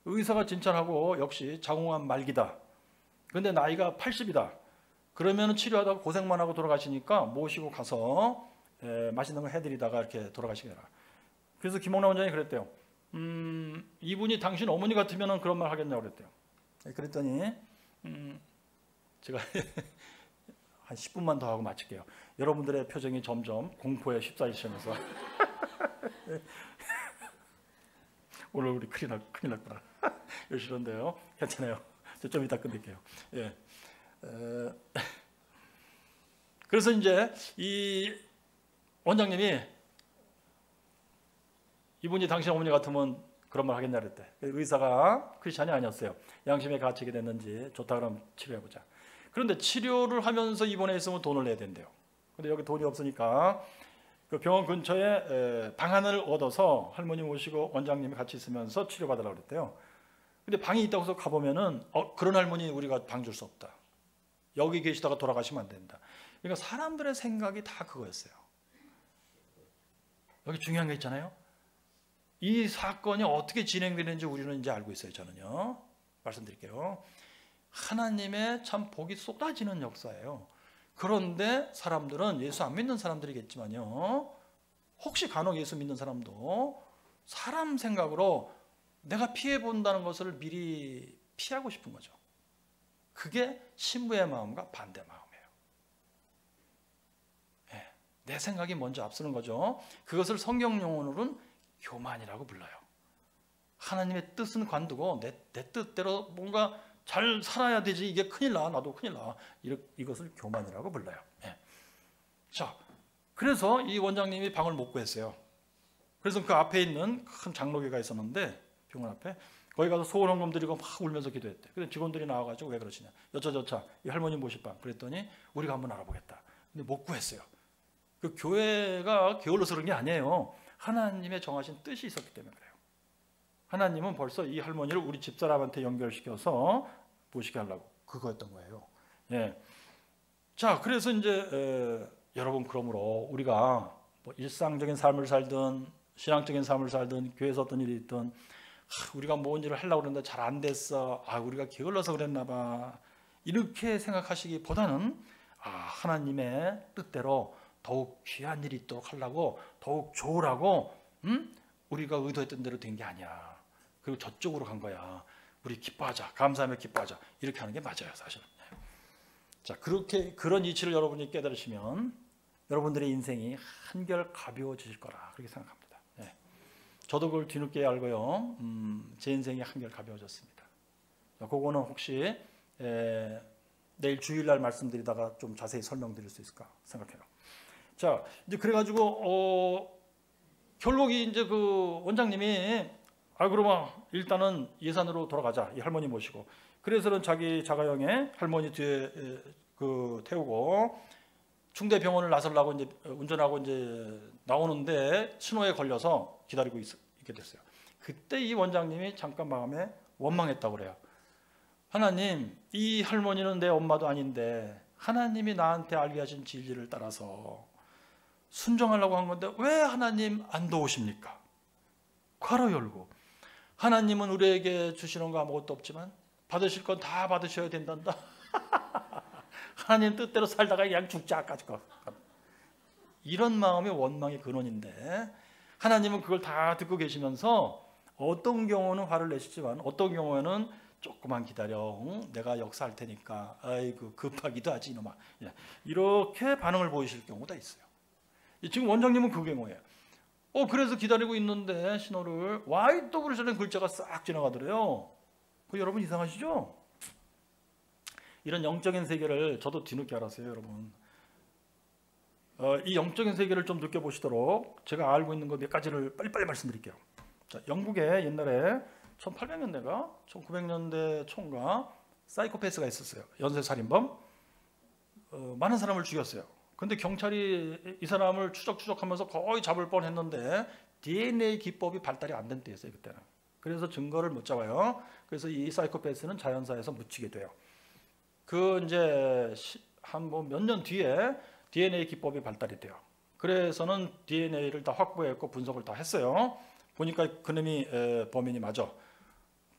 의사가 진찰하고 역시 장우암 말기다. 그런데 나이가 80이다. 그러면 치료하다가 고생만 하고 돌아가시니까 모시고 가서 맛있는 거 해드리다가 이렇게 돌아가시게라. 그래서 김홍남 원장이 그랬대요. 이분이 당신 어머니 같으면 그런 말 하겠냐고 그랬대요. 그랬더니 제가 한 10분만 더 하고 마칠게요. 여러분들의 표정이 점점 공포에 휩싸이시면서 오늘 우리 큰일 났구나 이러시는데요. 괜찮아요. 저 좀 이따 끝낼게요. 예. 그래서 이제 이 원장님이 이분이 당신 어머니 같으면 그런 말 하겠냐 그랬대. 의사가 크리스찬이 아니었어요. 양심의 가책이 됐는지 좋다 그러면 치료해보자. 그런데 치료를 하면서 입원해 있으면 돈을 내야 된대요. 근데 여기 돈이 없으니까 그 병원 근처에 방안을 얻어서 할머니 모시고 원장님이 같이 있으면서 치료받으라고 그랬대요. 근데 방이 있다고 해서 가보면은 그런 할머니 우리가 방 줄 수 없다. 여기 계시다가 돌아가시면 안 된다. 그러니까 사람들의 생각이 다 그거였어요. 여기 중요한 게 있잖아요. 이 사건이 어떻게 진행되는지 우리는 이제 알고 있어요. 저는요. 말씀드릴게요. 하나님의 참 복이 쏟아지는 역사예요. 그런데 사람들은 예수 안 믿는 사람들이겠지만요. 혹시 간혹 예수 믿는 사람도 사람 생각으로 내가 피해 본다는 것을 미리 피하고 싶은 거죠. 그게 신부의 마음과 반대 마음이에요. 네, 내 생각이 먼저 앞서는 거죠. 그것을 성경 용어로는 교만이라고 불러요. 하나님의 뜻은 관두고 내 뜻대로 뭔가 잘 살아야 되지. 이게 큰일 나. 나도 큰일 나. 이것을 교만이라고 불러요. 네. 자, 그래서 이 원장님이 방을 못 구했어요. 그래서 그 앞에 있는 큰 장로교가 있었는데 병원 앞에 거기 가서 소원 헌금 드리고 막 울면서 기도했대. 그래서 직원들이 나와가지고 왜 그러시냐. 여차저차 이 할머니 모실 방. 그랬더니 우리가 한번 알아보겠다. 근데 못 구했어요. 그 교회가 게을러서 그런 게 아니에요. 하나님의 정하신 뜻이 있었기 때문에 그래요. 하나님은 벌써 이 할머니를 우리 집사람한테 연결시켜서 모시게 하려고 그거였던 거예요. 예. 자, 그래서 이제 여러분 그러므로 우리가 뭐 일상적인 삶을 살든 신앙적인 삶을 살든 교회에서 어떤 일이 있든 우리가 뭔 일을 하려고 그랬는데 잘 안 됐어. 우리가 게을러서 그랬나 봐. 이렇게 생각하시기보다는 하나님의 뜻대로 더욱 귀한 일이 있도록 하려고 더욱 좋으라고 우리가 의도했던 대로 된 게 아니야. 그리고 저쪽으로 간 거야. 우리 기뻐하자. 감사하며 기뻐하자. 이렇게 하는 게 맞아요, 사실은. 자, 그런 이치를 여러분이 깨달으시면 여러분들의 인생이 한결 가벼워지실 거라 그렇게 생각합니다. 네. 저도 그걸 뒤늦게 알고요. 제 인생이 한결 가벼워졌습니다. 그거는 혹시 내일 주일날 말씀드리다가 좀 자세히 설명드릴 수 있을까 생각해요. 자, 이제 그래가지고 결국 이제 그 원장님이 그러면 일단은 예산으로 돌아가자. 이 할머니 모시고. 그래서는 자기 자가용에 할머니 뒤에 태우고 충대병원을 나서려고 이제 운전하고 이제 나오는데 신호에 걸려서 기다리고 있게 됐어요. 그때 이 원장님이 잠깐 마음에 원망했다고 그래요. 하나님, 이 할머니는 내 엄마도 아닌데 하나님이 나한테 알게 하신 진리를 따라서 순종하려고 한 건데 왜 하나님 안 도우십니까? 괄호 열고 하나님은 우리에게 주시는 거 아무것도 없지만 받으실 건 다 받으셔야 된단다. 하나님 뜻대로 살다가 그냥 죽자까지 거. 이런 마음이 원망의 근원인데 하나님은 그걸 다 듣고 계시면서 어떤 경우는 화를 내시지만 어떤 경우에는 조금만 기다려. 내가 역사할 테니까. 아이고 급하기도 하지 이놈아. 이렇게 반응을 보이실 경우가 있어요. 지금 원장님은 그 경우예요. 그래서 기다리고 있는데 신호를 YW라는 글자가 싹 지나가더래요. 여러분 이상하시죠? 이런 영적인 세계를 저도 뒤늦게 알았어요, 여러분. 이 영적인 세계를 좀 느껴보시도록 제가 알고 있는 것 몇 가지를 빨리빨리 말씀드릴게요. 자, 영국에 옛날에 1800년대가 1900년대 총과 사이코패스가 있었어요. 연쇄살인범. 많은 사람을 죽였어요. 근데 경찰이 이 사람을 추적하면서 거의 잡을 뻔했는데 DNA 기법이 발달이 안 된 때였어요, 그때는. 그래서 증거를 못 잡아요. 그래서 이 사이코패스는 자연사에서 묻히게 돼요. 이제 한 몇 년 뒤에 DNA 기법이 발달이 돼요. 그래서는 DNA를 다 확보했고 분석을 다 했어요. 보니까 그놈이 범인이 맞아.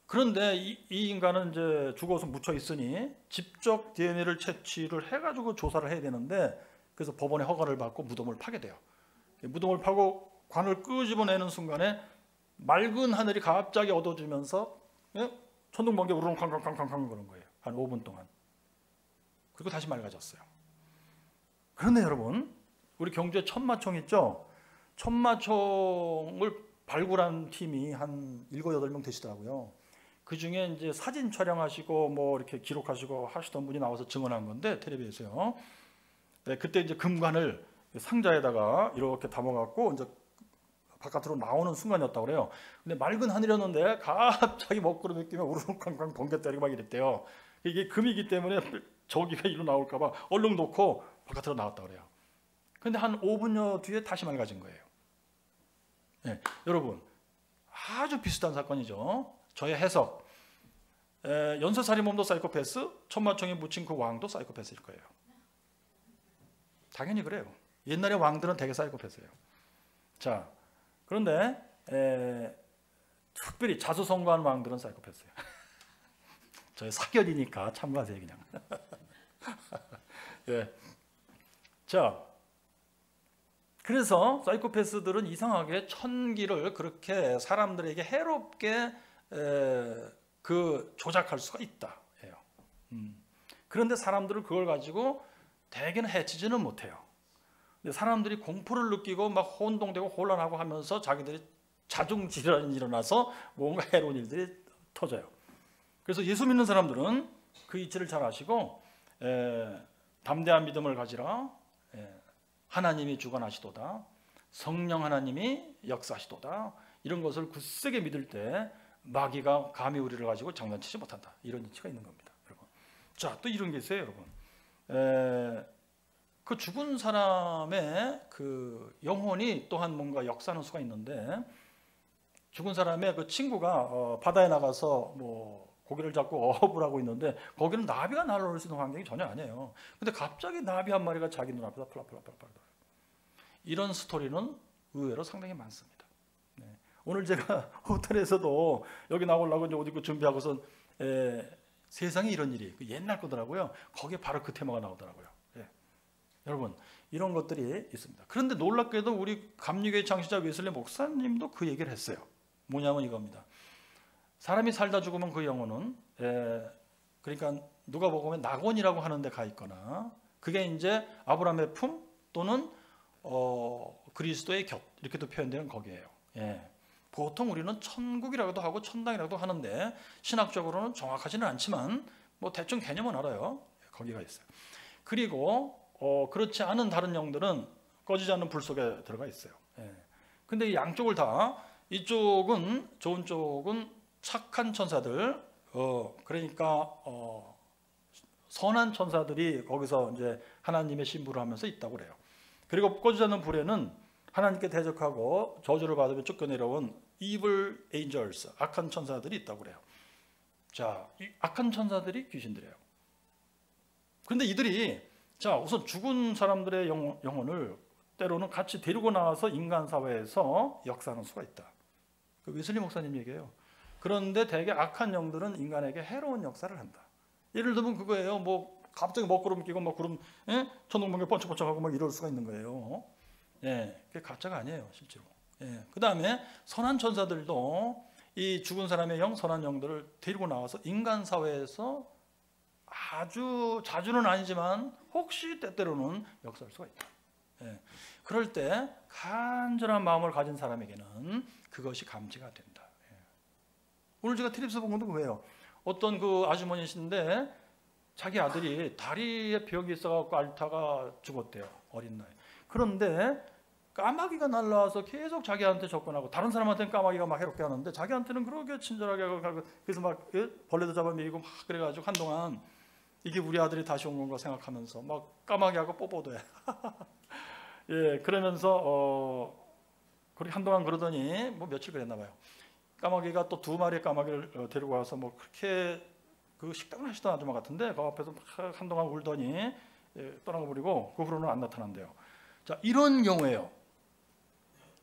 그런데 이 인간은 이제 죽어서 묻혀 있으니 직접 DNA를 채취를 해가지고 조사를 해야 되는데, 그래서 법원의 허가를 받고 무덤을 파게 돼요. 무덤을 파고 관을 끄집어내는 순간에 맑은 하늘이 갑자기 어두워지면서 천둥번개 우르릉 쾅쾅쾅쾅쾅 그런 거예요. 한 5분 동안. 그리고 다시 맑아졌어요. 그런데 여러분, 우리 경주에 천마총 있죠? 천마총을 발굴한 팀이 한 7, 8명 되시더라고요. 그 중에 이제 사진 촬영하시고 뭐 이렇게 기록하시고 하시던 분이 나와서 증언한 건데, 텔레비에서요. 네, 그때 이제 금관을 상자에다가 이렇게 담아갖고 이제 바깥으로 나오는 순간이었다고 그래요. 근데 맑은 하늘이었는데 갑자기 먹구름이 끼면 우르릉쾅쾅 번개 때리고 막 이랬대요. 이게 금이기 때문에 저기가 이로 나올까봐 얼른 놓고 바깥으로 나왔다고 그래요. 근데 한 5분여 뒤에 다시 맑아진 거예요. 네, 여러분, 아주 비슷한 사건이죠. 저의 해석. 연쇄살인범도 사이코패스, 천마총에 묻힌 그 왕도 사이코패스일 거예요. 당연히 그래요. 옛날에 왕들은 되게 사이코패스예요. 자, 그런데 특별히 자수성가한 왕들은 사이코패스예요. 저의 사견이니까 참고하세요, 그냥. 예. 자, 그래서 사이코패스들은 이상하게 천기를 그렇게 사람들에게 해롭게 조작할 수가 있다. 해요. 그런데 사람들은 그걸 가지고 대개는 해치지는 못해요. 근데 사람들이 공포를 느끼고 막 혼동되고 혼란하고 하면서 자기들이 자중질환이 일어나서 뭔가 해로운 일들이 터져요. 그래서 예수 믿는 사람들은 그 이치를 잘 아시고 담대한 믿음을 가지라. 하나님이 주관하시도다. 성령 하나님이 역사하시도다. 이런 것을 굳세게 믿을 때 마귀가 감히 우리를 가지고 장난치지 못한다. 이런 이치가 있는 겁니다, 여러분. 자, 또 이런 게 있어요, 여러분. 그 죽은 사람의 그 영혼이 또한 뭔가 역사하는 수가 있는데, 죽은 사람의 그 친구가 바다에 나가서 뭐 고기를 잡고 어업을 하고 있는데 거기는 나비가 날아올 수 있는 환경이 전혀 아니에요. 근데 갑자기 나비 한 마리가 자기 눈앞에서 플라플라플라. 이런 스토리는 의외로 상당히 많습니다. 네. 오늘 제가 호텔에서도 여기 나오려고 이제 옷 입고 준비하고선 세상에 이런 일이 옛날 거더라고요. 거기에 바로 그 테마가 나오더라고요. 예. 여러분, 이런 것들이 있습니다. 그런데 놀랍게도 우리 감리교회 창시자 웨슬리 목사님도 그 얘기를 했어요. 뭐냐면 이겁니다. 사람이 살다 죽으면 그 영혼은 그러니까 누가 보면 낙원이라고 하는 데 가 있거나, 그게 이제 아브라함의 품 또는 그리스도의 곁, 이렇게도 표현되는 거기에요. 예. 보통 우리는 천국이라고도 하고 천당이라고도 하는데 신학적으로는 정확하지는 않지만 뭐 대충 개념은 알아요. 거기가 있어요. 그리고 그렇지 않은 다른 영들은 꺼지지 않는 불 속에 들어가 있어요. 예. 근데 이 양쪽을 다, 이쪽은 좋은 쪽은 착한 천사들, 그러니까 선한 천사들이 거기서 이제 하나님의 신부를 하면서 있다고 그래요. 그리고 꺼지지 않는 불에는 하나님께 대적하고 저주를 받으며 쫓겨내려온 evil angels, 악한 천사들이 있다고 그래요. 자, 이 악한 천사들이 귀신들이에요. 그런데 이들이 자, 우선 죽은 사람들의 영혼을 때로는 같이 데리고 나와서 인간 사회에서 역사하는 수가 있다. 그 웨슬리 목사님 얘기예요. 그런데 대개 악한 영들은 인간에게 해로운 역사를 한다. 예를 들면 그거예요. 뭐 갑자기 먹구름 끼고 막 구름, 천둥번개 번쩍번쩍하고 막 이럴 수가 있는 거예요. 예, 그게 가짜가 아니에요, 실제로. 예, 그 다음에 선한 천사들도 이 죽은 사람의 영, 선한 영들을 데리고 나와서 인간 사회에서 아주 자주는 아니지만 혹시 때때로는 역사할 수가 있다. 예, 그럴 때 간절한 마음을 가진 사람에게는 그것이 감지가 된다. 예. 오늘 제가 트립스 본 것도 그거예요. 어떤 그 아주머니신데 자기 아들이 다리에 병이 있어갖고 앓다가 죽었대요, 어린 나이. 그런데 까마귀가 날라와서 계속 자기한테 접근하고, 다른 사람한테는 까마귀가 막 해롭게 하는데 자기한테는 그렇게 친절하게 하고, 그래서 막 벌레도 잡아먹이고 막 그래가지고 한동안 이게 우리 아들이 다시 온 건가 생각하면서 막 까마귀하고 뽀뽀도 해. 예, 그러면서 그렇게 한동안 그러더니 뭐 며칠 그랬나 봐요. 까마귀가 또 2마리의 까마귀를 데리고 와서 뭐 그렇게 그 식당을 하시던 아줌마 같은데 그 앞에서 막 한동안 울더니 떠나가 버리고 그 후로는 안 나타난대요. 자, 이런 경우에요.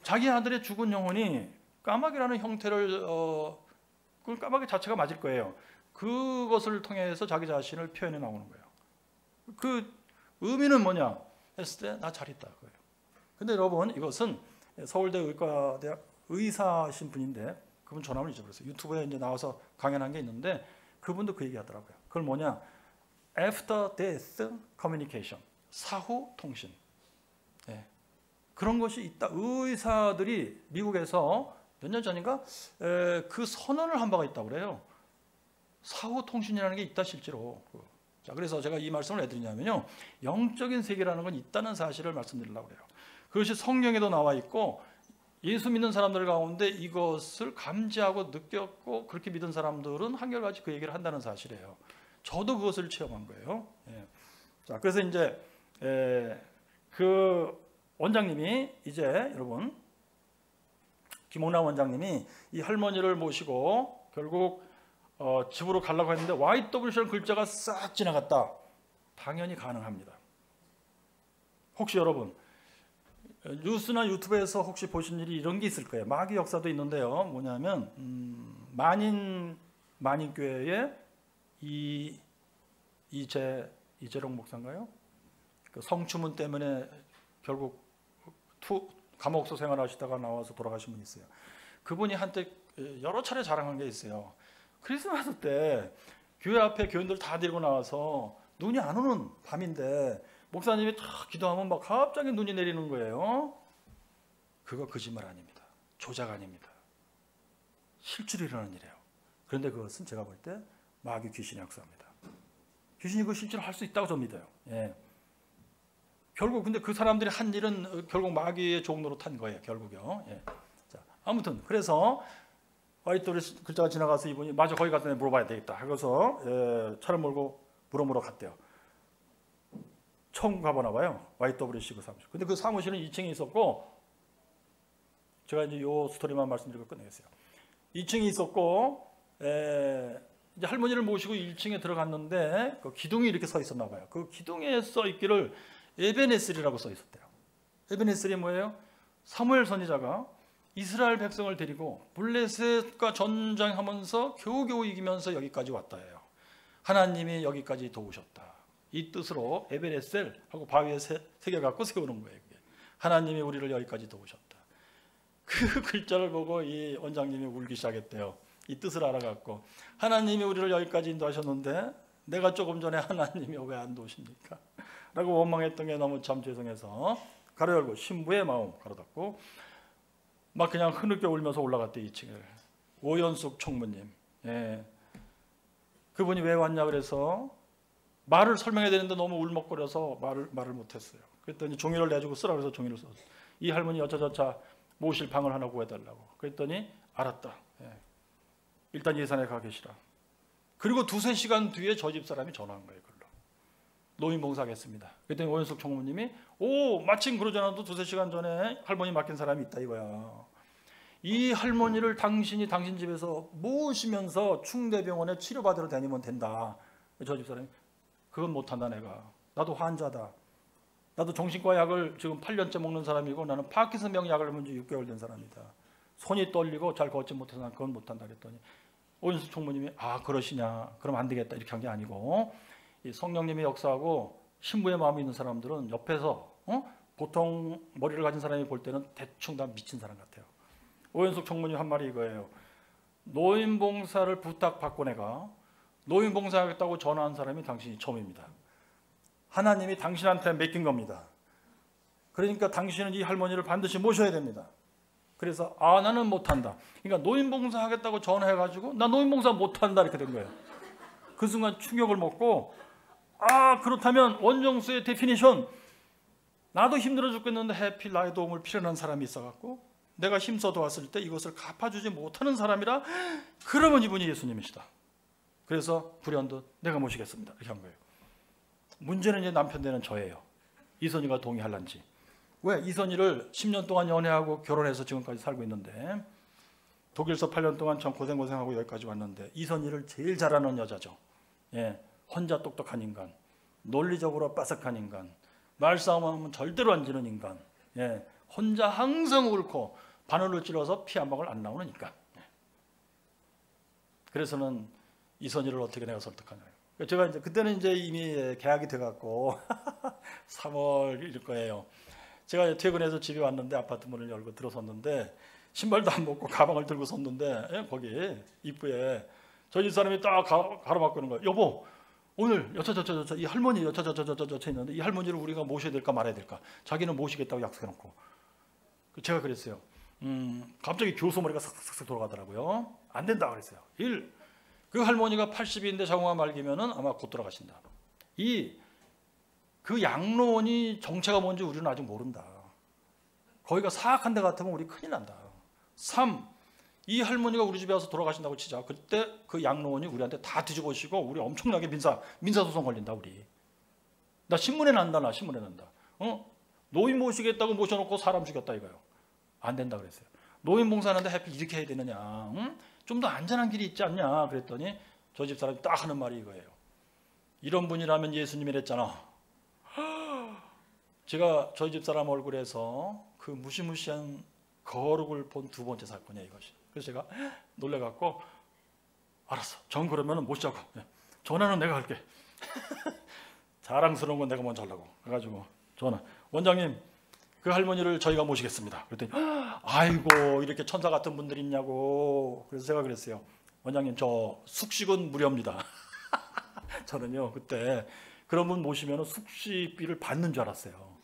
자기 아들의 죽은 영혼이 까마귀라는 형태를 그 까마귀 자체가 맞을 거예요. 그것을 통해서 자기 자신을 표현해 나오는 거예요. 그 의미는 뭐냐 했을 때 나 잘 있다 그거예요. 근데 여러분 이것은 서울대 의과대학 의사신 분인데 그분 전함을 잊어버렸어요. 유튜브에 이제 나와서 강연한 게 있는데 그분도 그 얘기하더라고요. 그걸 뭐냐? After death communication, 사후 통신. 네. 그런 것이 있다. 의사들이 미국에서 몇 년 전인가 그 선언을 한 바가 있다고 그래요. 사후 통신이라는 게 있다 실제로. 자, 그래서 제가 이 말씀을 해드리냐면요, 영적인 세계라는 건 있다는 사실을 말씀드리려고 그래요. 그것이 성경에도 나와 있고 예수 믿는 사람들 가운데 이것을 감지하고 느꼈고 그렇게 믿은 사람들은 한결같이 그 얘기를 한다는 사실이에요. 저도 그것을 체험한 거예요. 예. 자, 그래서 이제 그 원장님이 이제 여러분 김홍남 원장님이 이 할머니를 모시고 결국 집으로 가려고 했는데 YWC라는 글자가 싹 지나갔다. 당연히 가능합니다. 혹시 여러분 뉴스나 유튜브에서 혹시 보신 일이 이런 게 있을 거예요. 마귀 역사도 있는데요. 뭐냐면 만인교회의 이재롱 목사인가요? 그 성추문 때문에 결국 감옥소 생활하시다가 나와서 돌아가신 분이 있어요. 그분이 한때 여러 차례 자랑한 게 있어요. 크리스마스 때 교회 앞에 교인들 다 데리고 나와서 눈이 안 오는 밤인데 목사님이 탁 기도하면 막 갑자기 눈이 내리는 거예요. 그거 거짓말 아닙니다. 조작 아닙니다. 실제로 일어나는 일이에요. 그런데 그것은 제가 볼 때 마귀 귀신의 역사입니다. 귀신이 그걸 실제로 할 수 있다고 저는 믿어요. 예. 결국 근데 그 사람들이 한 일은 결국 마귀의 종로로 탄 거예요. 결국요. 예. 자, 아무튼 그래서 YWC 글자가 지나가서 이분이 맞아 거기 가서 물어봐야 되겠다 하고서 차를 몰고 물어보러 갔대요. 처음 가보나 봐요. YWC 그 사무실. 근데 그 사무실은 2층에 있었고 제가 이제 요 스토리만 말씀드리고 끝내겠어요. 2층에 있었고 이제 할머니를 모시고 1층에 들어갔는데 그 기둥이 이렇게 서 있었나 봐요. 그 기둥에 써 있기를 에베네셀이라고 써 있었대요. 에베네셀이 뭐예요? 사무엘 선지자가 이스라엘 백성을 데리고 블레셋과 전쟁하면서 겨우겨우 이기면서 여기까지 왔다예요. 하나님이 여기까지 도우셨다. 이 뜻으로 에베네셀 하고 바위에 새겨갖고 세우는 거예요. 하나님이 우리를 여기까지 도우셨다. 그 글자를 보고 이 원장님이 울기 시작했대요. 이 뜻을 알아갖고 하나님이 우리를 여기까지 인도하셨는데 내가 조금 전에 하나님이 왜 안 도우십니까? 라고 원망했던 게 너무 참 죄송해서 가로 열고 신부의 마음 가로 닫고 막 그냥 흐느껴 울면서 올라갔대 2층에. 오연숙 총무님. 예. 그분이 왜 왔냐 그래서 말을 설명해야 되는데 너무 울먹거려서 말을 못했어요. 그랬더니 종이를 내주고 쓰라 그래서 종이를 썼어요. 이 할머니 여차저차 모실 방을 하나 구해달라고. 그랬더니 알았다. 예. 일단 예산에 가 계시라. 그리고 2-3시간 뒤에 저 집 사람이 전화한 거예요. 그걸로. 노인봉사하겠습니다. 그랬더니 오연숙 총무님이 마침 그러잖아도 2-3시간 전에 할머니 맡긴 사람이 있다 이거야. 이 할머니를 당신 집에서 모시면서 충대병원에 치료받으러 다니면 된다. 저 집 사람이 그건 못한다 내가. 나도 환자다. 나도 정신과 약을 지금 8년째 먹는 사람이고 나는 파킨슨병 약을 먹은 지 6개월 된 사람이다. 손이 떨리고 잘 걷지 못해서 난 그건 못한다 그랬더니 오연수 총무님이 그러시냐 그럼 안 되겠다 이렇게 한 게 아니고 이 성령님의 역사하고 신부의 마음이 있는 사람들은 옆에서 보통 머리를 가진 사람이 볼 때는 대충 다 미친 사람 같아요. 오연숙 총무님 한 말이 이거예요. 노인봉사를 부탁받고 내가 노인봉사하겠다고 전화한 사람이 당신이 처음입니다. 하나님이 당신한테 맡긴 겁니다. 그러니까 당신은 이 할머니를 반드시 모셔야 됩니다. 그래서 나는 못한다. 그러니까 노인봉사 하겠다고 전화해가지고 나 노인봉사 못한다 이렇게 된 거예요. 그 순간 충격을 먹고 그렇다면 원정수의 데피니션 나도 힘들어 죽겠는데 해필 나의 도움을 필요한 사람이 있어갖고 내가 힘써 도왔을 때 이것을 갚아주지 못하는 사람이라 그러면 이분이 예수님이시다. 그래서 불현듯 내가 모시겠습니다 이렇게 한 거예요. 문제는 이제 남편 되는 저예요. 이선희가 동의할란지. 왜? 이선희를 10년 동안 연애하고 결혼해서 지금까지 살고 있는데 독일서 8년 동안 전 고생하고 여기까지 왔는데 이선희를 제일 잘하는 여자죠. 예, 혼자 똑똑한 인간, 논리적으로 빠삭한 인간, 말싸움하면 절대로 안 지는 인간, 예, 혼자 항상 옳고 바늘로 찔러서 피 한 방울 안 나오는 인간. 그래서는 이선희를 어떻게 내가 설득하냐. 제가 이제 그때는 이제 이미 계약이 돼갖고 3월일 거예요. 제가 퇴근해서 집에 왔는데 아파트 문을 열고 들어섰는데 신발도 안 벗고 가방을 들고 섰는데 거기 입구에 저 집사람이 딱 가로막고 있는 거예요. 여보, 오늘 여차저차저차 이 할머니 여차저차저차 있는데 이 할머니를 우리가 모셔야 될까 말아야 될까? 자기는 모시겠다고 약속해놓고. 제가 그랬어요. 갑자기 교수머리가 싹싹싹 돌아가더라고요. 안 된다 그랬어요. 그 할머니가 80인데 장후가 말기면은 아마 곧 돌아가신다. 그 양로원이 정체가 뭔지 우리는 아직 모른다. 거기가 사악한 데 같으면 우리 큰일 난다. 3. 이 할머니가 우리 집에 와서 돌아가신다고 치자. 그때 그 양로원이 우리한테 다 뒤집어지고 우리 엄청나게 민사소송 걸린다 우리. 나 신문에 난다. 노인 모시겠다고 모셔놓고 사람 죽였다 이거요. 안 된다 그랬어요. 노인 봉사하는데 하필 이렇게 해야 되느냐. 좀 더 안전한 길이 있지 않냐 그랬더니 저 집사람이 딱 하는 말이 이거예요. 이런 분이라면 예수님이랬잖아. 제가 저희 집사람 얼굴에서 그 무시무시한 거룩을 본 두 번째 사건이에요 이것이. 그래서 제가 놀래갖고 알았어. 전 그러면 모시자고. 전화는 내가 할게. 자랑스러운 건 내가 먼저 하려고. 그래가지고 전화. 원장님 그 할머니를 저희가 모시겠습니다. 그랬더니 아이고 이렇게 천사 같은 분들이 있냐고. 그래서 제가 그랬어요. 원장님 저 숙식은 무료입니다. 저는요 그때 그런 분 모시면 숙식비를 받는 줄 알았어요.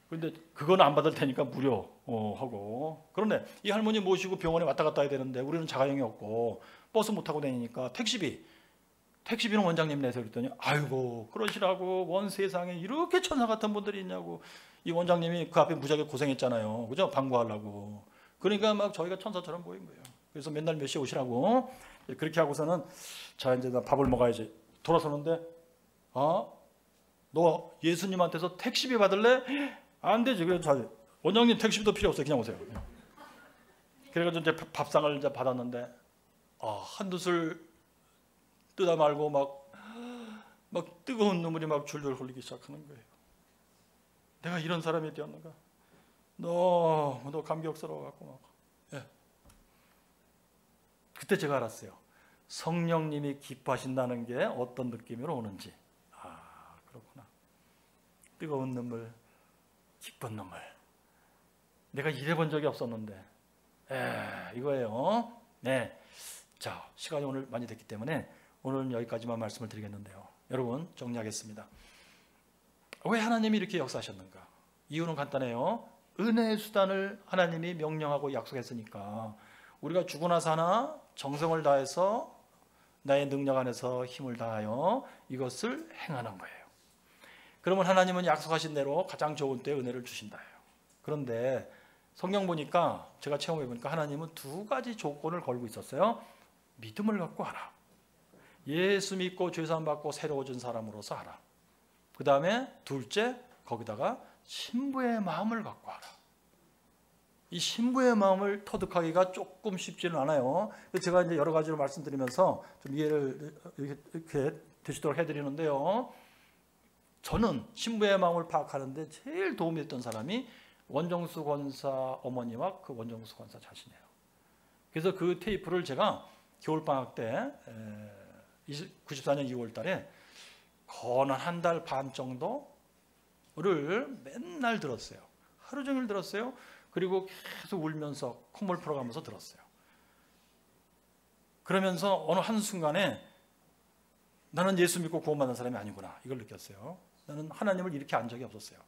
근데 그건 안 받을 테니까 무료 하고. 그런데 이 할머니 모시고 병원에 왔다 갔다 해야 되는데 우리는 자가용이 없고 버스 못 타고 다니니까 택시비는 원장님 내세요. 그랬더니 아이고 그러시라고. 원 세상에 이렇게 천사 같은 분들이 있냐고. 이 원장님이 그 앞에 무지하게 고생했잖아요. 그죠? 방구하려고. 그러니까 막 저희가 천사처럼 보인 거예요. 그래서 맨날 몇 시에 오시라고. 그렇게 하고서는 자 이제 나 밥을 먹어야지. 돌아서는데 너 예수님한테서 택시비 받을래? 안 되지. 그래서 원장님 택시비도 필요 없어요. 그냥 오세요. 그래가지고 이제 밥상을 이제 받았는데 한두 술 뜨다 말고 막 뜨거운 눈물이 막 줄줄 흘리기 시작하는 거예요. 내가 이런 사람이 되었는가? 너무 감격스러워갖고 막. 예. 그때 제가 알았어요. 성령님이 기뻐하신다는 게 어떤 느낌으로 오는지. 그렇구나. 뜨거운 눈물, 기쁜 눈물. 내가 이래본 적이 없었는데. 이거예요. 네. 자, 시간이 오늘 많이 됐기 때문에 오늘은 여기까지만 말씀을 드리겠는데요. 여러분 정리하겠습니다. 왜 하나님이 이렇게 역사하셨는가? 이유는 간단해요. 은혜의 수단을 하나님이 명령하고 약속했으니까 우리가 죽으나 사나 정성을 다해서 나의 능력 안에서 힘을 다하여 이것을 행하는 거예요. 그러면 하나님은 약속하신 대로 가장 좋은 때에 은혜를 주신다요. 그런데 성경 보니까 제가 체험해 보니까 하나님은 두 가지 조건을 걸고 있었어요. 믿음을 갖고 하라. 예수 믿고 죄사함 받고 새로워진 사람으로서 하라. 그 다음에 둘째 거기다가 신부의 마음을 갖고 하라. 이 신부의 마음을 터득하기가 조금 쉽지는 않아요. 제가 이제 여러 가지로 말씀드리면서 좀 이해를 이렇게 되시도록 해드리는데요. 저는 신부의 마음을 파악하는데 제일 도움이 됐던 사람이 원정수 권사 어머니와 그 원정수 권사 자신이에요. 그래서 그 테이프를 제가 겨울방학 때 94년 2월 달에 거의 한 달 반 정도를 맨날 들었어요. 하루 종일 들었어요. 그리고 계속 울면서 콧물 풀어가면서 들었어요. 그러면서 어느 한순간에 나는 예수 믿고 구원받은 사람이 아니구나 이걸 느꼈어요. 나는 하나님을 이렇게 안 적이 없었어요.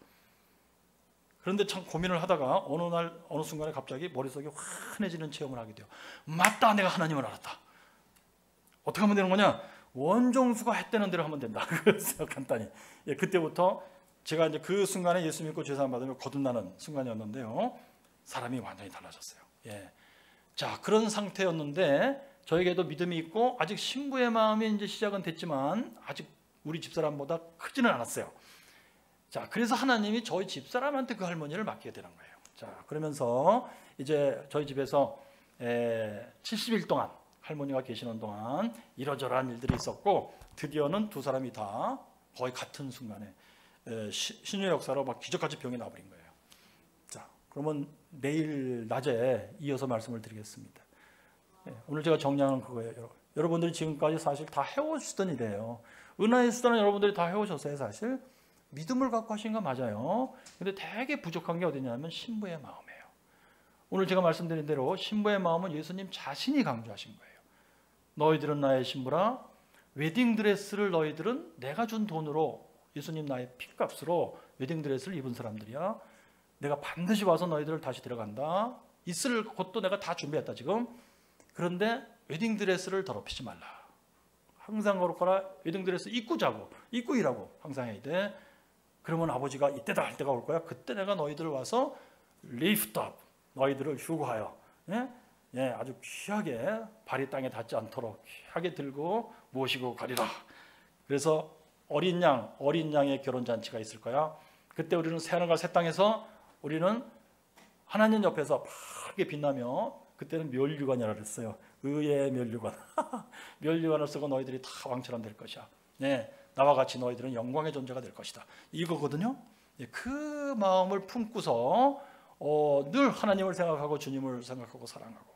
그런데 참 고민을 하다가 어느 순간에 갑자기 머릿속이 환해지는 체험을 하게 돼요. 맞다, 내가 하나님을 알았다. 어떻게 하면 되는 거냐? 원정수가 했다는 대로 하면 된다. 그랬어요, 간단히. 그때부터 제가 이제 그 순간에 예수 믿고 죄 사함 받으며 거듭나는 순간이었는데요. 사람이 완전히 달라졌어요. 자, 그런 상태였는데 저에게도 믿음이 있고 아직 신부의 마음이 이제 시작은 됐지만 아직 우리 집사람보다 크지는 않았어요. 자, 그래서 하나님이 저희 집사람한테 그 할머니를 맡기게 되는 거예요. 자, 그러면서 이제 저희 집에서 70일 동안 할머니가 계시는 동안 이러저러한 일들이 있었고 드디어는 두 사람이 다 거의 같은 순간에 신유의 역사로 막 기적같이 병이 나버린 거예요. 자, 그러면 내일 낮에 이어서 말씀을 드리겠습니다. 오늘 제가 정리하는 그거예요. 여러분들이 지금까지 사실 다 해오시던 일이에요. 은혜의 수단은 여러분들이 다 해오셨어요. 사실 믿음을 갖고 하신 거 맞아요. 근데 되게 부족한 게 어디냐면 신부의 마음이에요. 오늘 제가 말씀드린 대로 신부의 마음은 예수님 자신이 강조하신 거예요. 너희들은 나의 신부라. 웨딩드레스를 너희들은 내가 준 돈으로, 예수님 나의 핏값으로 웨딩드레스를 입은 사람들이야. 내가 반드시 와서 너희들을 다시 데려간다. 있을 곳도 내가 다 준비했다 지금. 그런데 웨딩드레스를 더럽히지 말라. 항상 거룩하라. 웨딩드레스 입고 자고 입고 일하고 항상 해야 돼. 그러면 아버지가 이때다 할 때가 올 거야. 그때 내가 너희들을 와서 lift up, 너희들을 휴거하여, 아주 귀하게 발이 땅에 닿지 않도록 귀하게 들고 모시고 가리라. 그래서 어린 양의 결혼잔치가 있을 거야. 그때 우리는 새하늘과 새 땅에서 우리는 하나님 옆에서 파랗게 빛나며, 그때는 멸류관이라고 그랬어요. 의의 멸류관. 멸류관을 쓰고 너희들이 다 왕처럼 될 것이야. 나와 같이 너희들은 영광의 존재가 될 것이다. 이거거든요. 그 마음을 품고서 늘 하나님을 생각하고 주님을 생각하고 사랑하고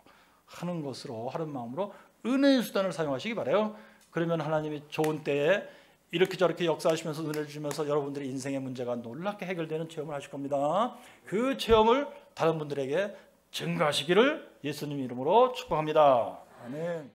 하는 것으로, 하는 마음으로 은혜의 수단을 사용하시기 바라요. 그러면 하나님이 좋은 때에 이렇게 저렇게 역사하시면서 은혜를 주시면서 여러분들의 인생의 문제가 놀랍게 해결되는 체험을 하실 겁니다. 그 체험을 다른 분들에게 증가하시기를 예수님 이름으로 축복합니다. 아멘.